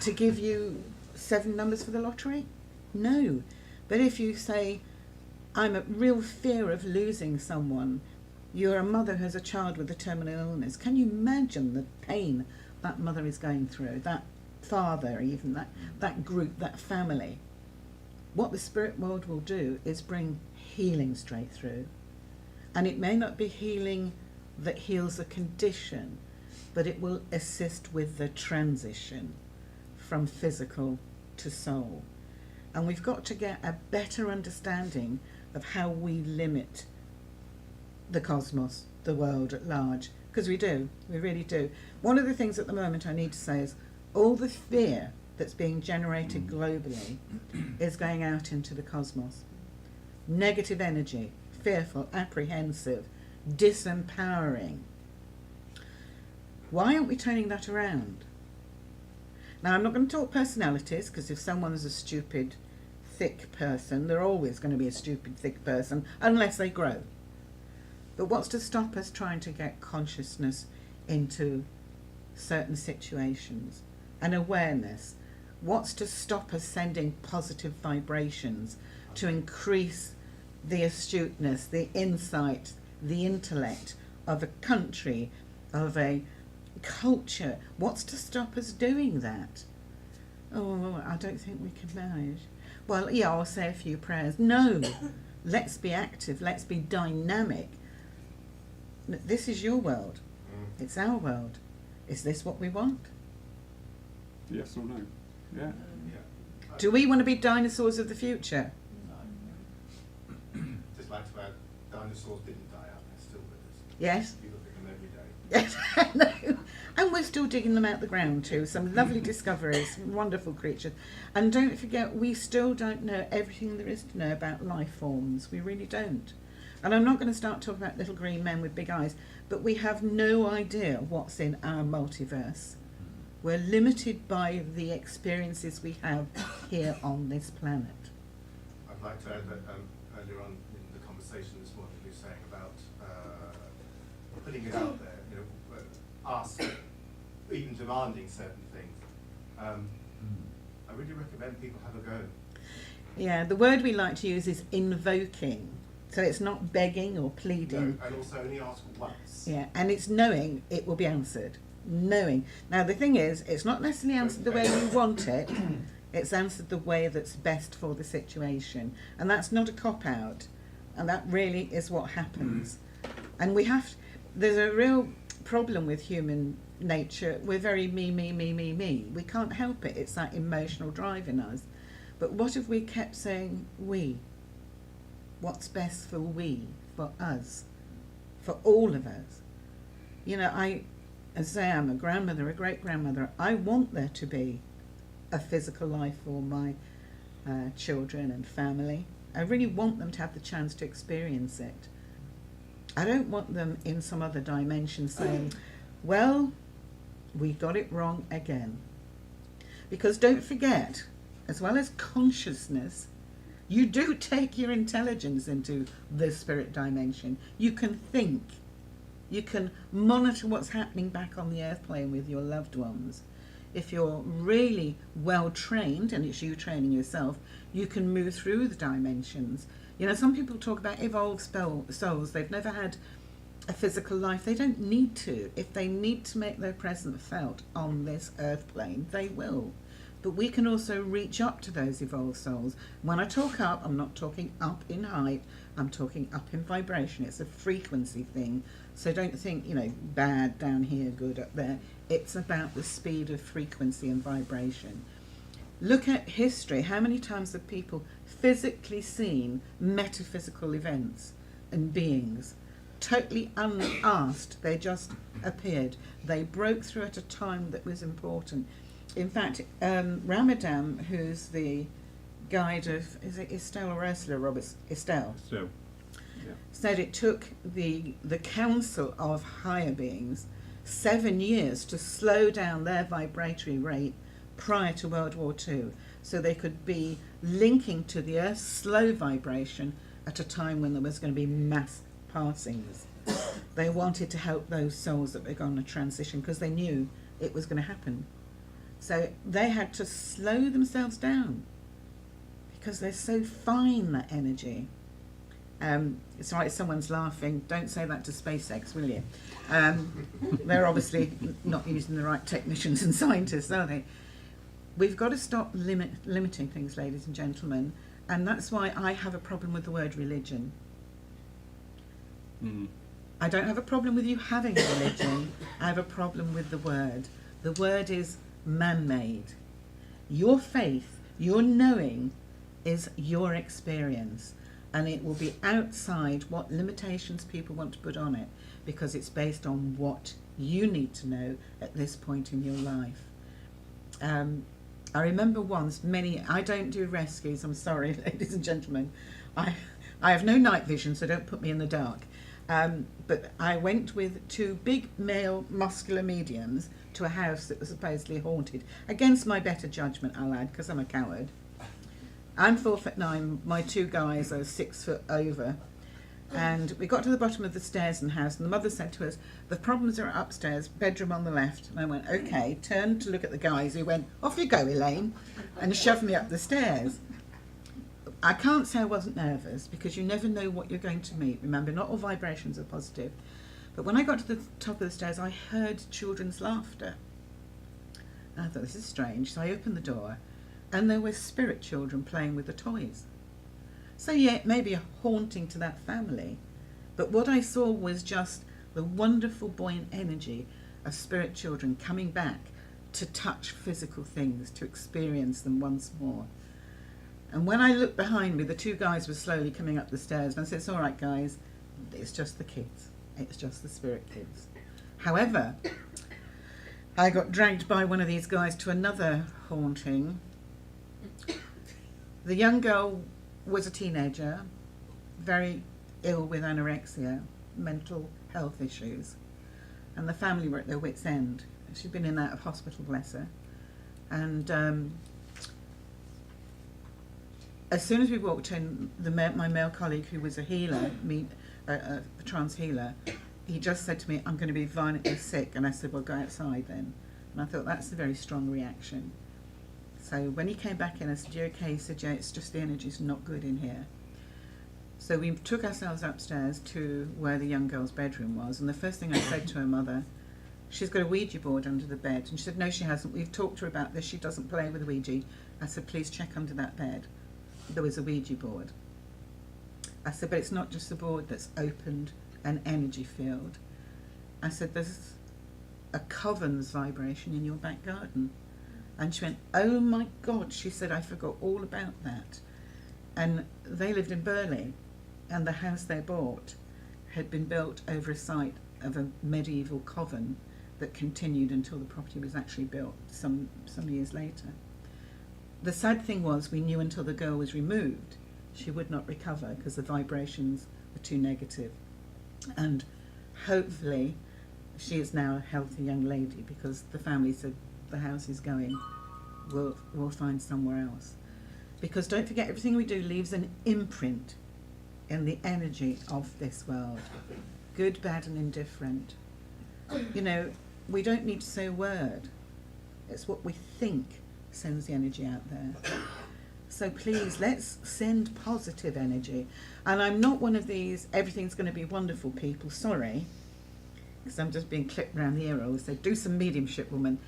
to give you 7 numbers for the lottery? No. But if you say, I'm at real fear of losing someone, you're a mother who has a child with a terminal illness, can you imagine the pain that mother is going through, that father, even that group, that family? What the spirit world will do is bring healing straight through. And it may not be healing that heals a condition, but it will assist with the transition from physical to soul. And we've got to get a better understanding of how we limit the cosmos, the world at large, because we really do. One of the things at the moment I need to say is all the fear that's being generated globally is going out into the cosmos. Negative energy, fearful, apprehensive, disempowering. Why aren't we turning that around? Now, I'm not going to talk personalities, because if someone's a stupid, thick person, they're always going to be a stupid, thick person, unless they grow. But what's to stop us trying to get consciousness into certain situations? And awareness. What's to stop us sending positive vibrations to increase the astuteness, the insight, the intellect of a country, of a culture? What's to stop us doing that? Oh, I don't think we can manage. Well, yeah, I'll say a few prayers. No, let's be active, let's be dynamic. This is your world. It's our world. Is this what we want? Yes or no? Yeah. Do we want to be dinosaurs of the future? Just like to add, dinosaurs didn't die out, they're still with us. Yes. You look at them every day. Yes, I know. And we're still digging them out the ground too. Some lovely discoveries, wonderful creatures. And don't forget, we still don't know everything there is to know about life forms. We really don't. And I'm not going to start talking about little green men with big eyes, but we have no idea what's in our multiverse. We're limited by the experiences we have here on this planet. I'd like to add that earlier on in the conversation this morning, you were saying about putting it out there, you know, asking, even demanding certain things. I really recommend people have a go. Yeah, the word we like to use is invoking. So it's not begging or pleading. No, and also only ask once. Yeah, and it's knowing it will be answered. Knowing. Now the thing is, it's not necessarily answered the way you want it, it's answered the way that's best for the situation. And that's not a cop-out. And that really is what happens. And there's a real problem with human nature. We're very me. We can't help it. It's that emotional drive in us. But what if we kept saying we? What's best for we, for us, for all of us? You know, as I say, I'm a grandmother, a great-grandmother. I want there to be a physical life for my children and family. I really want them to have the chance to experience it. I don't want them in some other dimension saying, well, we got it wrong again. Because don't forget, as well as consciousness, you do take your intelligence into the spirit dimension. You can think. You can monitor what's happening back on the earth plane with your loved ones. if you're really well trained, and it's you training yourself, you can move through the dimensions. You know, some people talk about evolved souls. They've never had a physical life. They don't need to. If they need to make their presence felt on this earth plane, they will. But we can also reach up to those evolved souls. When I talk up, I'm not talking up in height, I'm talking up in vibration. It's a frequency thing. So don't think, you know, bad down here, good up there. It's about the speed of frequency and vibration. Look at history. How many times have people physically seen metaphysical events and beings? Totally unasked, they just appeared. They broke through at a time that was important. In fact, Ramadan, who's the guide of, is it Estelle or Ursula Roberts? Estelle. So, Said it took the council of higher beings 7 years to slow down their vibratory rate prior to World War II, so they could be linking to the Earth's slow vibration at a time when there was going to be mass passings. They wanted to help those souls that were going to transition because they knew it was going to happen. So they had to slow themselves down because they're so fine, that energy. It's right, someone's laughing. Don't say that to SpaceX, will you? They're obviously not using the right technicians and scientists, are they? We've got to stop limiting things, ladies and gentlemen, and that's why I have a problem with the word religion. I don't have a problem with you having a religion. I have a problem with the word. The word is man-made. Your faith, your knowing, is your experience, and it will be outside what limitations people want to put on it, because it's based on what you need to know at this point in your life. I remember once, I don't do rescues, I'm sorry, ladies and gentlemen. I have no night vision, so don't put me in the dark. But I went with 2 big male muscular mediums to a house that was supposedly haunted. Against my better judgment, I'll add, because I'm a coward. I'm 4'9", my 2 guys are 6 foot over. And we got to the bottom of the stairs in the house, and the mother said to us, the problems are upstairs, bedroom on the left. And I went, okay, turned to look at the guys, who went, off you go, Elaine, and shoved me up the stairs. I can't say I wasn't nervous, because you never know what you're going to meet. Remember, not all vibrations are positive. But when I got to the top of the stairs, I heard children's laughter. And I thought, this is strange. So I opened the door, and there were spirit children playing with the toys. So yeah, it may be a haunting to that family, but what I saw was just the wonderful buoyant energy of spirit children coming back to touch physical things, to experience them once more. And when I looked behind me, the 2 guys were slowly coming up the stairs, and I said, it's all right, guys, it's just the kids. It's just the spirit kids. However, I got dragged by one of these guys to another haunting. The young girl was a teenager, very ill with anorexia, mental health issues, and the family were at their wits' end. She'd been in and out of hospital, bless her. And as soon as we walked in, my male colleague, who was a healer, a trance healer, he just said to me, I'm going to be violently sick. And I said, well, go outside then. And I thought, that's a very strong reaction. So when he came back in, I said, you okay? He said, yeah, it's just the energy's not good in here. So we took ourselves upstairs to where the young girl's bedroom was, and the first thing I said to her mother, she's got a Ouija board under the bed. And she said, no, she hasn't. We've talked to her about this. She doesn't play with Ouija. I said, please check under that bed. There was a Ouija board. I said, but it's not just the board that's opened an energy field. I said, there's a coven's vibration in your back garden. And she went, oh my God, she said, I forgot all about that. And they lived in Burley, and the house they bought had been built over a site of a medieval coven that continued until the property was actually built some years later. The sad thing was, we knew until the girl was removed, she would not recover because the vibrations were too negative. And hopefully she is now a healthy young lady, because the family said, the house is going, we'll find somewhere else. Because don't forget, everything we do leaves an imprint in the energy of this world, good, bad and indifferent. You know, we don't need to say a word. It's what we think sends the energy out there. So please, let's send positive energy. And I'm not one of these, everything's going to be wonderful people, sorry, because I'm just being clipped around the ear. I always say, do some mediumship, woman.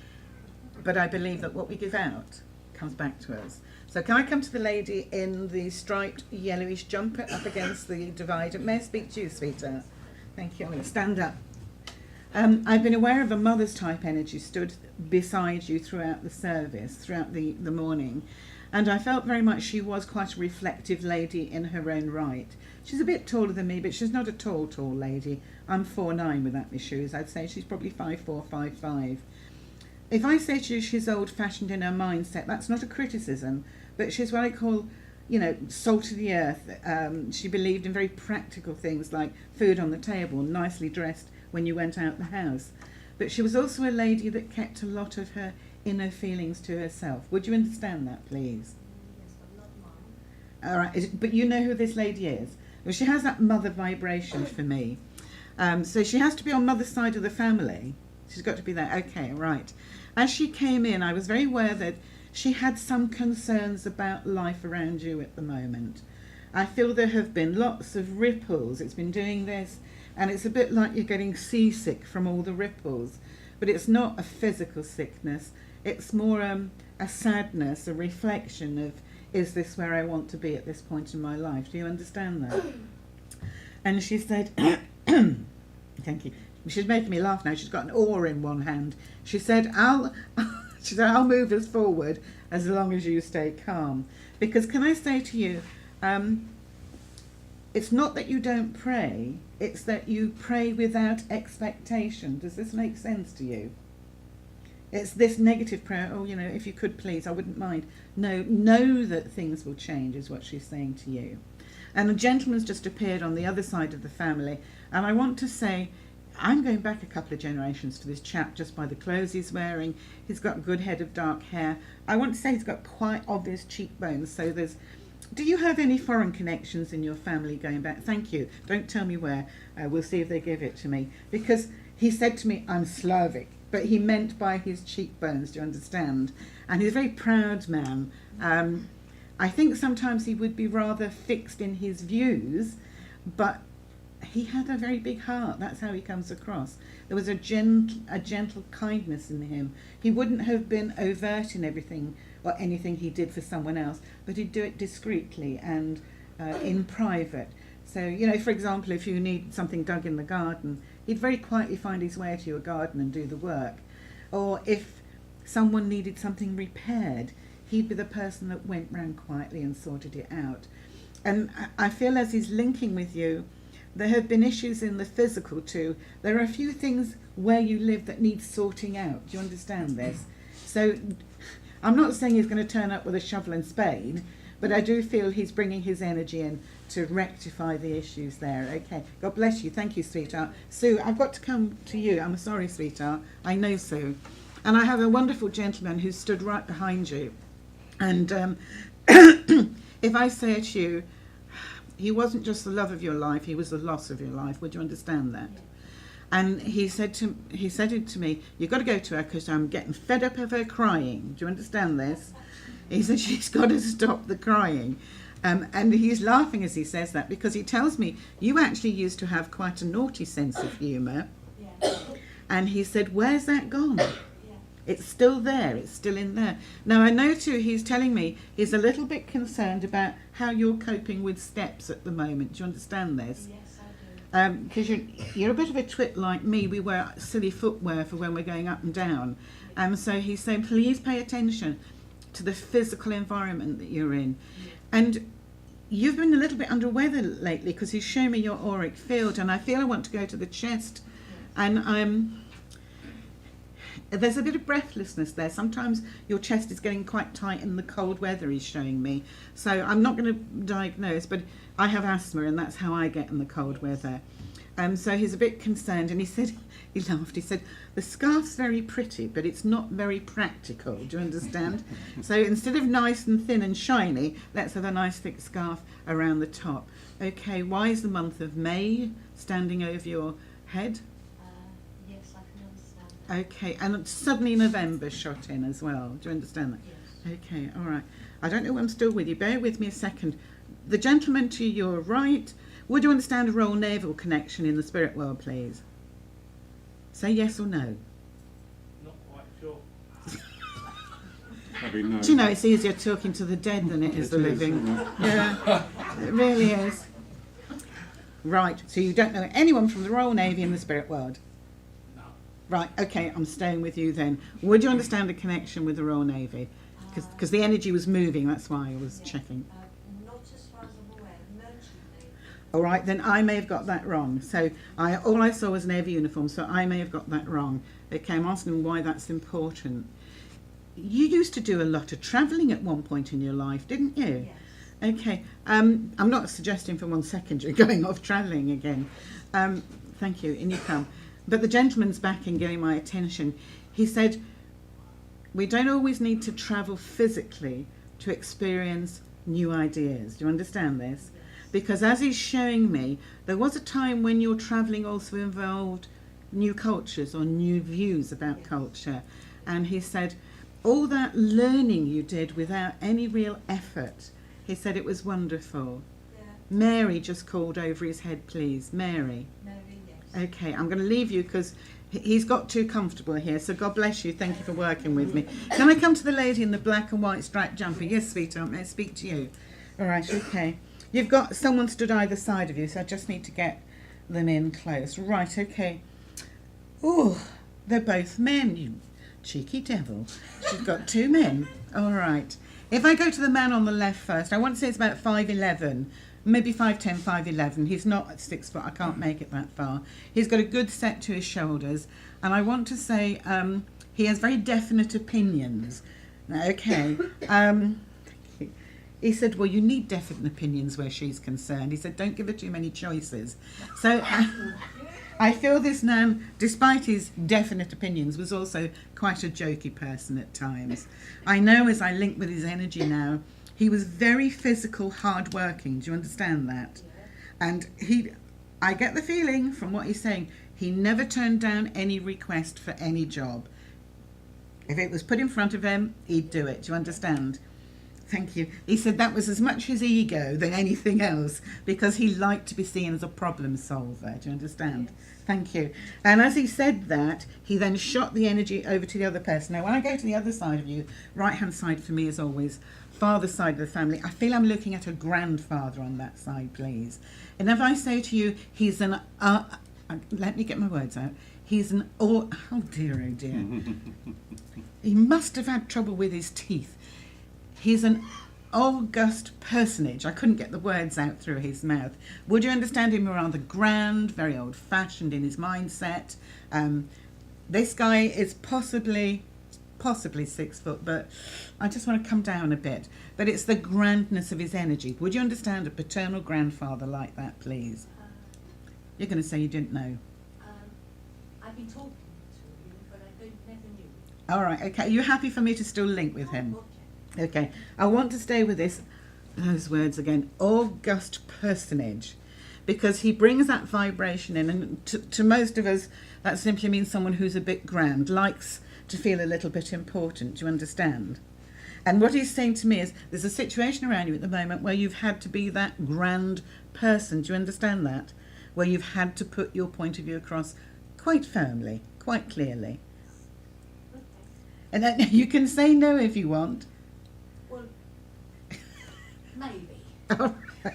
But I believe that what we give out comes back to us. So can I come to the lady in the striped yellowish jumper up against the divider? May I speak to you, sweetheart? Thank you. I'm going to stand up. I've been aware of a mother's type energy stood beside you throughout the service, throughout the morning. And I felt very much she was quite a reflective lady in her own right. She's a bit taller than me, but she's not a tall lady. I'm 4'9" without my shoes. I'd say she's probably 5'4", 5'5". If I say to you she's old-fashioned in her mindset, that's not a criticism, but she's what I call, salt of the earth. She believed in very practical things like food on the table, nicely dressed when you went out the house. But she was also a lady that kept a lot of her inner feelings to herself. Would you understand that, please? Yes, but not mine. All right, but you know who this lady is. Well, she has that mother vibration for me. So she has to be on mother's side of the family. She's got to be there. Okay, right. As she came in, I was very aware that she had some concerns about life around you at the moment. I feel there have been lots of ripples. It's been doing this, and it's a bit like you're getting seasick from all the ripples. But it's not a physical sickness. It's more a sadness, a reflection of, is this where I want to be at this point in my life? Do you understand that? And she said, thank you. She's making me laugh now. She's got an oar in one hand. She said, I'll move us forward as long as you stay calm. Because can I say to you, it's not that you don't pray, it's that you pray without expectation. Does this make sense to you? It's this negative prayer, if you could please, I wouldn't mind. No, know that things will change is what she's saying to you. And a gentleman's just appeared on the other side of the family, and I want to say, I'm going back a couple of generations to this chap just by the clothes he's wearing. He's got a good head of dark hair. I want to say he's got quite obvious cheekbones. So do you have any foreign connections in your family going back? Thank you. Don't tell me where. We'll see if they give it to me. Because he said to me, I'm Slavic. But he meant by his cheekbones, do you understand? And he's a very proud man. I think sometimes he would be rather fixed in his views, but he had a very big heart. That's how he comes across. There was a gentle kindness in him. He wouldn't have been overt in everything or anything he did for someone else, but he'd do it discreetly and in private. So, for example, if you need something dug in the garden, he'd very quietly find his way to your garden and do the work. Or if someone needed something repaired, he'd be the person that went round quietly and sorted it out. And I feel as he's linking with you, there have been issues in the physical too. There are a few things where you live that need sorting out. Do you understand this? So I'm not saying he's going to turn up with a shovel and spade, but I do feel he's bringing his energy in to rectify the issues there. Okay, God bless you. Thank you, sweetheart. Sue, I've got to come to you. I'm sorry, sweetheart. I know Sue. And I have a wonderful gentleman who stood right behind you. And if I say it to you, he wasn't just the love of your life, he was the loss of your life. Would you understand that? And he said it to me, you've got to go to her because I'm getting fed up of her crying. Do you understand this? He said, she's got to stop the crying. And he's laughing as he says that because he tells me, you actually used to have quite a naughty sense of humour. Yeah. And he said, where's that gone? Yeah. It's still there, it's still in there. Now I know too, he's telling me he's a little bit concerned about how you're coping with steps at the moment. Do you understand this? Yes, I do. Because you're a bit of a twit like me. We wear silly footwear for when we're going up and down. So he's saying, please pay attention to the physical environment that you're in. And you've been a little bit under weather lately because he's shown me your auric field, and I feel I want to go to the chest. And there's a bit of breathlessness there. Sometimes your chest is getting quite tight in the cold weather he's showing me. So I'm not going to diagnose, but I have asthma and that's how I get in the cold weather. So he's a bit concerned, and he said, he laughed, he said, the scarf's very pretty, but it's not very practical, do you understand? So instead of nice and thin and shiny, let's have a nice thick scarf around the top. Okay, why is the month of May standing over your head? Yes, I can understand Okay, and suddenly November shot in as well. Do you understand that? Yes. Okay, all right. I don't know, I'm still with you. Bear with me a second. The gentleman to your right, would you understand a Royal Naval connection in the spirit world, please? Say yes or no. Not quite sure. That'd be no. Do you know, it's easier talking to the dead than it is the living. isn't it? Yeah, it really is. Right, so you don't know anyone from the Royal Navy in the spirit world? No. Right, okay, I'm staying with you then. Would you understand a connection with the Royal Navy? Because the energy was moving, that's why I was checking. Not as far as I'm aware, merchant navy. All right, then I may have got that wrong. So all I saw was Navy uniform, so I may have got that wrong. Okay, I'm asking why that's important. You used to do a lot of travelling at one point in your life, didn't you? Yes. Okay, I'm not suggesting for 1 second you're going off travelling again. Thank you, in you come. But the gentleman's back and getting my attention. He said, we don't always need to travel physically to experience new ideas. Do you understand this? Because as he's showing me, there was a time when your travelling also involved new cultures or new views about culture. And he said, all that learning you did without any real effort, he said it was wonderful. Yeah. Mary just called over his head, please. Mary. Mary, yes. Okay, I'm going to leave you because he's got too comfortable here. So God bless you. Thank you for working with me. Can I come to the lady in the black and white striped jumper? Yes, sweetheart. May I speak to you? All right, okay. You've got someone stood either side of you, so I just need to get them in close. Right, okay. Oh, they're both men, you cheeky devil. She's got two men. All right. If I go to the man on the left first, I want to say it's about 5'11", maybe 5'10", 5'11". He's not at 6 foot. I can't make it that far. He's got a good set to his shoulders, and I want to say he has very definite opinions. Okay. He said, well, you need definite opinions where she's concerned. He said, don't give her too many choices. So I feel this man, despite his definite opinions, was also quite a jokey person at times. I know as I link with his energy now, he was very physical, hard-working. Do you understand that? And I get the feeling from what he's saying, he never turned down any request for any job. If it was put in front of him, he'd do it. Do you understand? Thank you. He said that was as much his ego than anything else because he liked to be seen as a problem solver. Do you understand? Yes. Thank you. And as he said that, he then shot the energy over to the other person. Now, when I go to the other side of you, right-hand side for me is always father's side of the family. I feel I'm looking at a grandfather on that side, please. And if I say to you, he's an... let me get my words out. He's an... oh dear, oh dear. He must have had trouble with his teeth. He's an august personage. I couldn't get the words out through his mouth. Would you understand him? Rather grand, very old-fashioned in his mindset. This guy is possibly 6 foot, but I just want to come down a bit. But it's the grandness of his energy. Would you understand a paternal grandfather like that, please? You're going to say you didn't know. I've been talking to him, but I never knew. All right, okay. Are you happy for me to still link with him? Okay, I want to stay with those words again, august personage, because he brings that vibration in, and to most of us, that simply means someone who's a bit grand, likes to feel a little bit important, do you understand? And what he's saying to me is, there's a situation around you at the moment where you've had to be that grand person, do you understand that? Where you've had to put your point of view across quite firmly, quite clearly. Okay. And then you can say no if you want. Well, maybe. All right.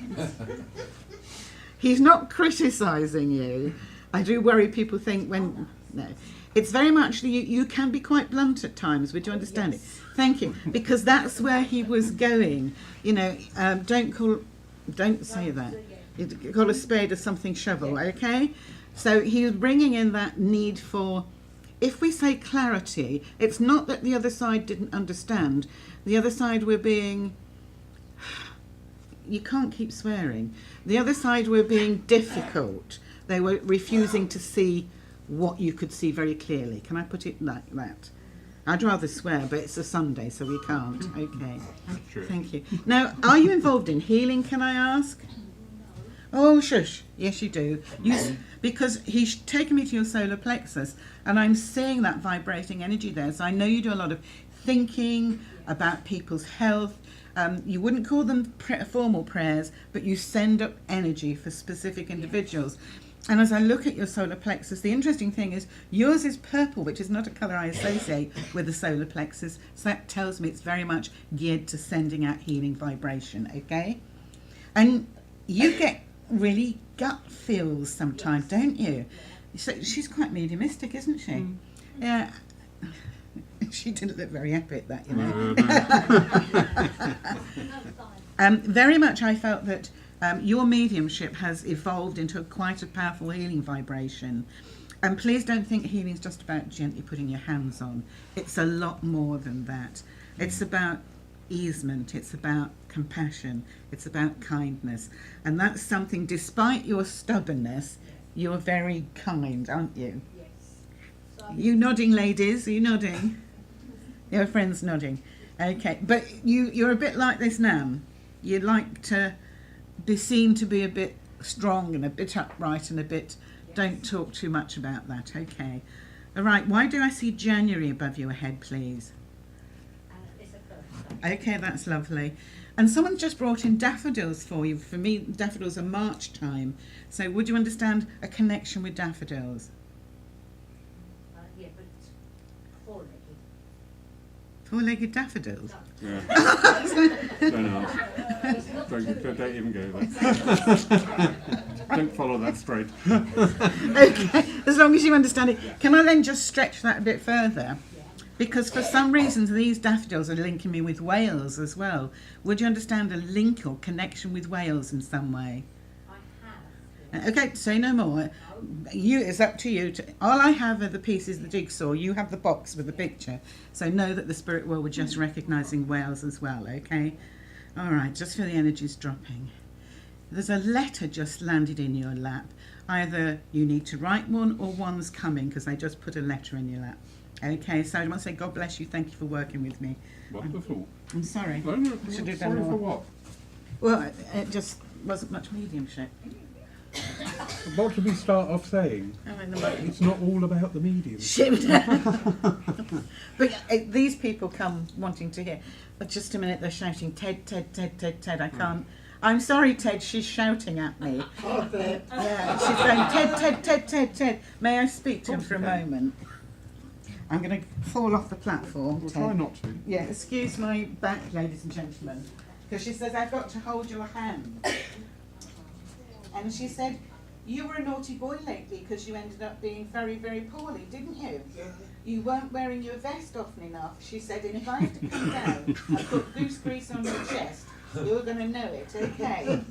He's not criticising you. I do worry people think when... No. It's very much... You can be quite blunt at times. Would you understand it? Thank you. Because that's where he was going. You know, don't say that. You call a spade or something shovel, okay? So he was bringing in that need for... If we say clarity, it's not that the other side didn't understand. The other side were being... You can't keep swearing. The other side were being difficult. They were refusing to see what you could see very clearly. Can I put it like that? I'd rather swear, but it's a Sunday, so we can't. Okay. Sure. Thank you. Now, are you involved in healing, can I ask? Oh, shush. Yes, you do. because he's taken me to your solar plexus, and I'm seeing that vibrating energy there. So I know you do a lot of thinking about people's health. You wouldn't call them formal prayers, but you send up energy for specific individuals. And as I look at your solar plexus, the interesting thing is yours is purple, which is not a colour I associate with the solar plexus. So that tells me it's very much geared to sending out healing vibration, okay? And you get really gut feels sometimes, don't you? So she's quite mediumistic, isn't she? Mm. Yeah. She didn't look very epic, that, you know. Very much I felt that your mediumship has evolved into quite a powerful healing vibration. And please don't think healing's just about gently putting your hands on. It's a lot more than that. It's about easement, it's about compassion, it's about kindness. And that's something, despite your stubbornness, you're very kind, aren't you? Yes. So You nodding, ladies? Are you nodding? Your friend's nodding. Okay, but you're a bit like this now. You like to be seen to be a bit strong and a bit upright and a bit... Don't talk too much about that, okay. All right, why do I see January above your head, please? it's a first. Okay, that's lovely. And someone just brought in daffodils for you. For me, daffodils are March time. So would you understand a connection with daffodils? Yeah, but four-legged. Four-legged daffodils? No. Yeah. Don't ask. Don't even go there. Don't follow that straight. Okay, as long as you understand it. Can I then just stretch that a bit further? Because for some reasons these daffodils are linking me with Wales as well. Would you understand a link or connection with Wales in some way? I have. Okay, say no more. It's up to you. All I have are the pieces of the jigsaw. You have the box with the picture. So know that the spirit world were just recognising Wales as well, okay? All right, just feel the energies dropping. There's a letter just landed in your lap. Either you need to write one or one's coming, because I just put a letter in your lap. Okay, so I want to say God bless you. Thank you for working with me. Wonderful. I'm sorry. No, no, Should have sorry done for more. what? Well, it just wasn't much mediumship. What did we start off saying? Oh, in the moment. It's not all about the medium. Shit. But these people come wanting to hear. But just a minute, they're shouting, Ted, Ted, Ted, Ted, Ted. I can't. I'm sorry, Ted, she's shouting at me. Yeah, she's going, Ted, Ted, Ted, Ted, Ted. May I speak to him for a moment? I'm going to fall off the platform, We'll Ted. try not to. Yeah, excuse my back, ladies and gentlemen. Because she says, I've got to hold your hand. And she said, you were a naughty boy lately because you ended up being very, very poorly, didn't you? You weren't wearing your vest often enough. She said, and if I have to come down and put goose grease on your chest, you're going to know it, okay?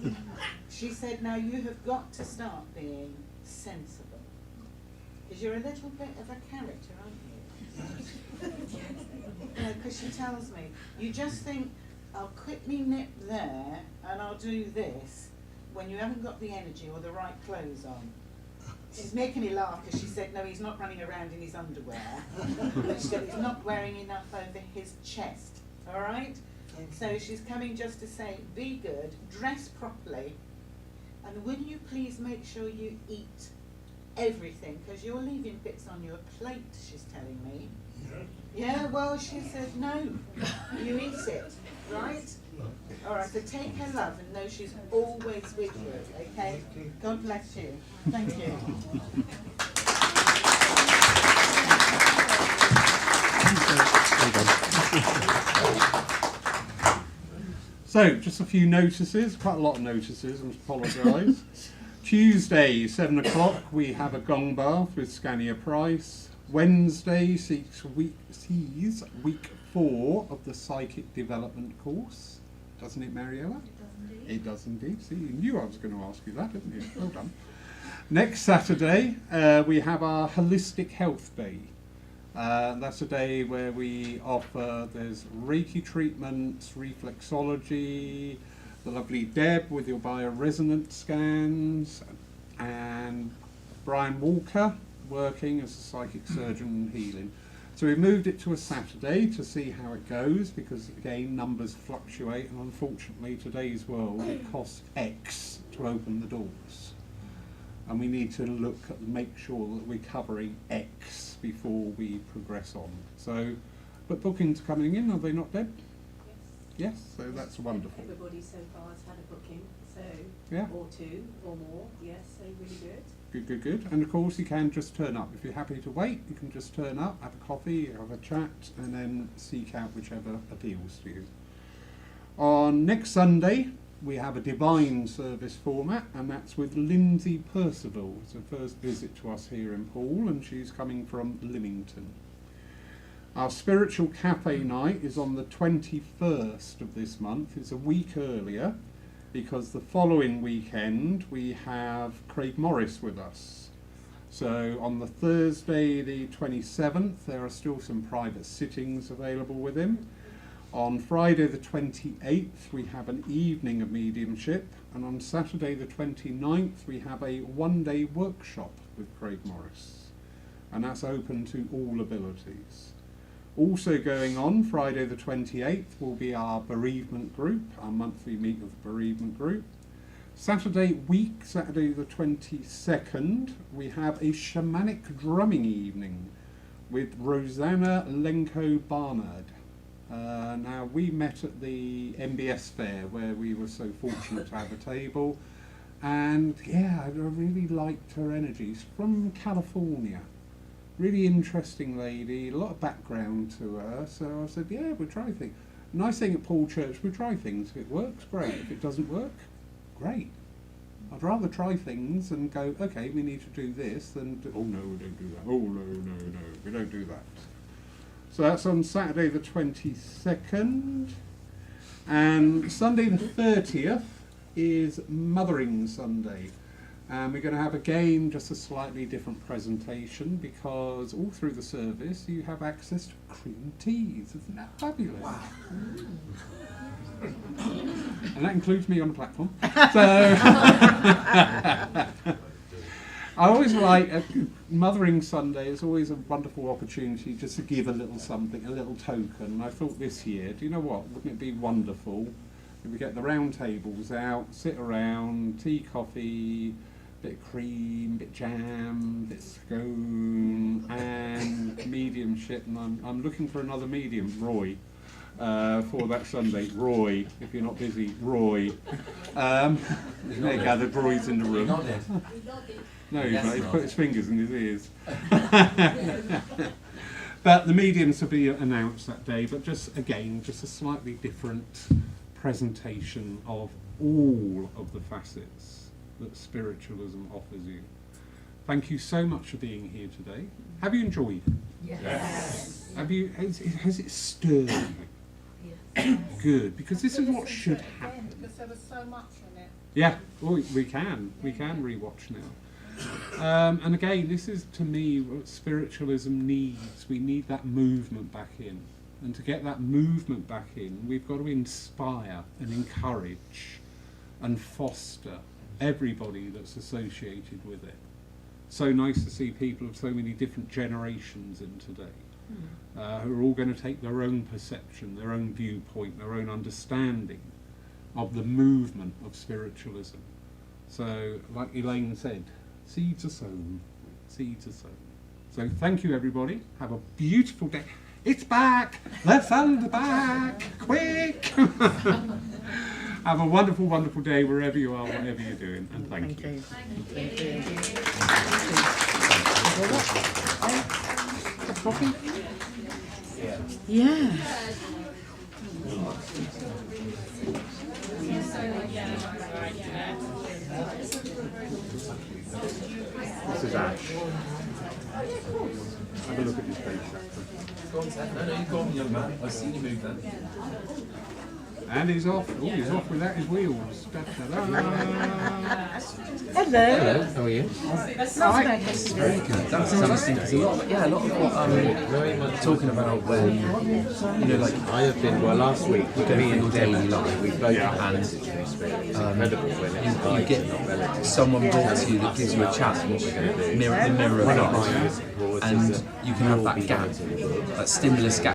She said, now you have got to start being sensible. Because you're a little bit of a character, aren't you? Because she tells me, you just think, I'll quickly nip there and I'll do this when you haven't got the energy or the right clothes on. She's making me laugh because she said, no, he's not running around in his underwear. She said, he's not wearing enough over his chest, all right? So she's coming just to say, be good, dress properly, and will you please make sure you eat everything, because you're leaving bits on your plate, she's telling me. Yeah, well, she said, no, you eat it, right? All right, so take her love and know she's always with you, okay? God bless you. Thank you. So, just a few notices, quite a lot of notices, I apologise. Tuesday, 7 o'clock, we have a gong bath with Scania Price. Wednesday sees week 4 of the Psychic Development course. Doesn't it, Mariella? It does indeed. See, you knew I was going to ask you that, didn't you? Well done. Next Saturday, we have our Holistic Health Day. That's a day where we offer, there's Reiki treatments, reflexology, the lovely Deb with your bioresonance scans, and Brian Walker working as a psychic surgeon and healing. So we moved it to a Saturday to see how it goes, because again numbers fluctuate, and unfortunately today's world it costs X to open the doors. and we need to make sure that we're covering X before we progress on. So, but bookings coming in, are they not, Deb? Yes. Yes, so that's wonderful. Everybody so far has had a booking, so, Yeah. or two or more, yes, so really good. Good, good, good. And of course you can just turn up. If you're happy to wait, you can just turn up, have a coffee, have a chat, and then seek out whichever appeals to you. On next Sunday, we have a Divine Service format, and that's with Lindsay Percival. It's her first visit to us here in Poole, and she's coming from Lymington. Our Spiritual Cafe night is on the 21st of this month. It's a week earlier, because the following weekend we have Craig Morris with us. So on the Thursday the 27th there are still some private sittings available with him. On Friday the 28th we have an evening of mediumship, and on Saturday the 29th we have a one-day workshop with Craig Morris, and that's open to all abilities. Also going on Friday the 28th will be our bereavement group, our monthly meet of the bereavement group. Saturday the 22nd, we have a shamanic drumming evening with Rosanna Lenko Barnard. Now we met at the MBS fair where we were so fortunate to have a table, and yeah, I really liked her energy. She's from California. Really interesting lady, a lot of background to her, so I said, yeah, we'll try things. Nice thing at Poole Church, we try things. If it works, great. If it doesn't work, great. I'd rather try things and go, okay, we need to do this, than, oh no, we don't do that. Oh no, we don't do that. So that's on Saturday the 22nd. And Sunday the 30th is Mothering Sunday. And we're going to have again just a slightly different presentation, because all through the service you have access to cream teas. Isn't that fabulous? Wow. And that includes me on the platform. So I always like Mothering Sunday is always a wonderful opportunity just to give a little something, a little token. And I thought this year, do you know what? Wouldn't it be wonderful if we get the round tables out, sit around, tea, coffee, bit of cream, bit of jam, bit of scone, and mediumship. And I'm looking for another medium, Roy, for that Sunday. Roy, if you're not busy, Roy. There you go, the Roy's in the room. No, he's not. He's put his fingers in his ears. But the mediums will be announced that day, but just again, just a slightly different presentation of all of the facets that spiritualism offers you. Thank you so much for being here today. Have you enjoyed it? Yes. Have you? Has it stirred you? Yes. Good, because this is what should happen. Because there was so much in it. Yeah, well, we can rewatch now. And again, this is to me what spiritualism needs. We need that movement back in. And to get that movement back in, we've got to inspire and encourage and foster everybody that's associated with it. So nice to see people of so many different generations in today, who are all going to take their own perception, their own viewpoint, their own understanding of the movement of spiritualism. So, like Elaine said, seeds are sown, seeds are sown. So thank you everybody, have a beautiful day. It's back, the sun's back, quick! Have a wonderful, wonderful day wherever you are, whatever you're doing, and thank you. Thank you. Coffee? Yeah. This is Ash. Have a look at his face. Go on, Seth. No, you go on, young man. I've seen you move then. And he's off. Oh, he's off without his wheels. Da-da-da. Hello. How are you? That's nice. This is very good. That's interesting. Because a lot of what Very much talking about when, like I have been, last week, me in daily life, we both had it's incredible when it's you get someone brought to you that gives you a chat, what we're going to do, the mirror of life, and you can have that gap, that stimulus gap.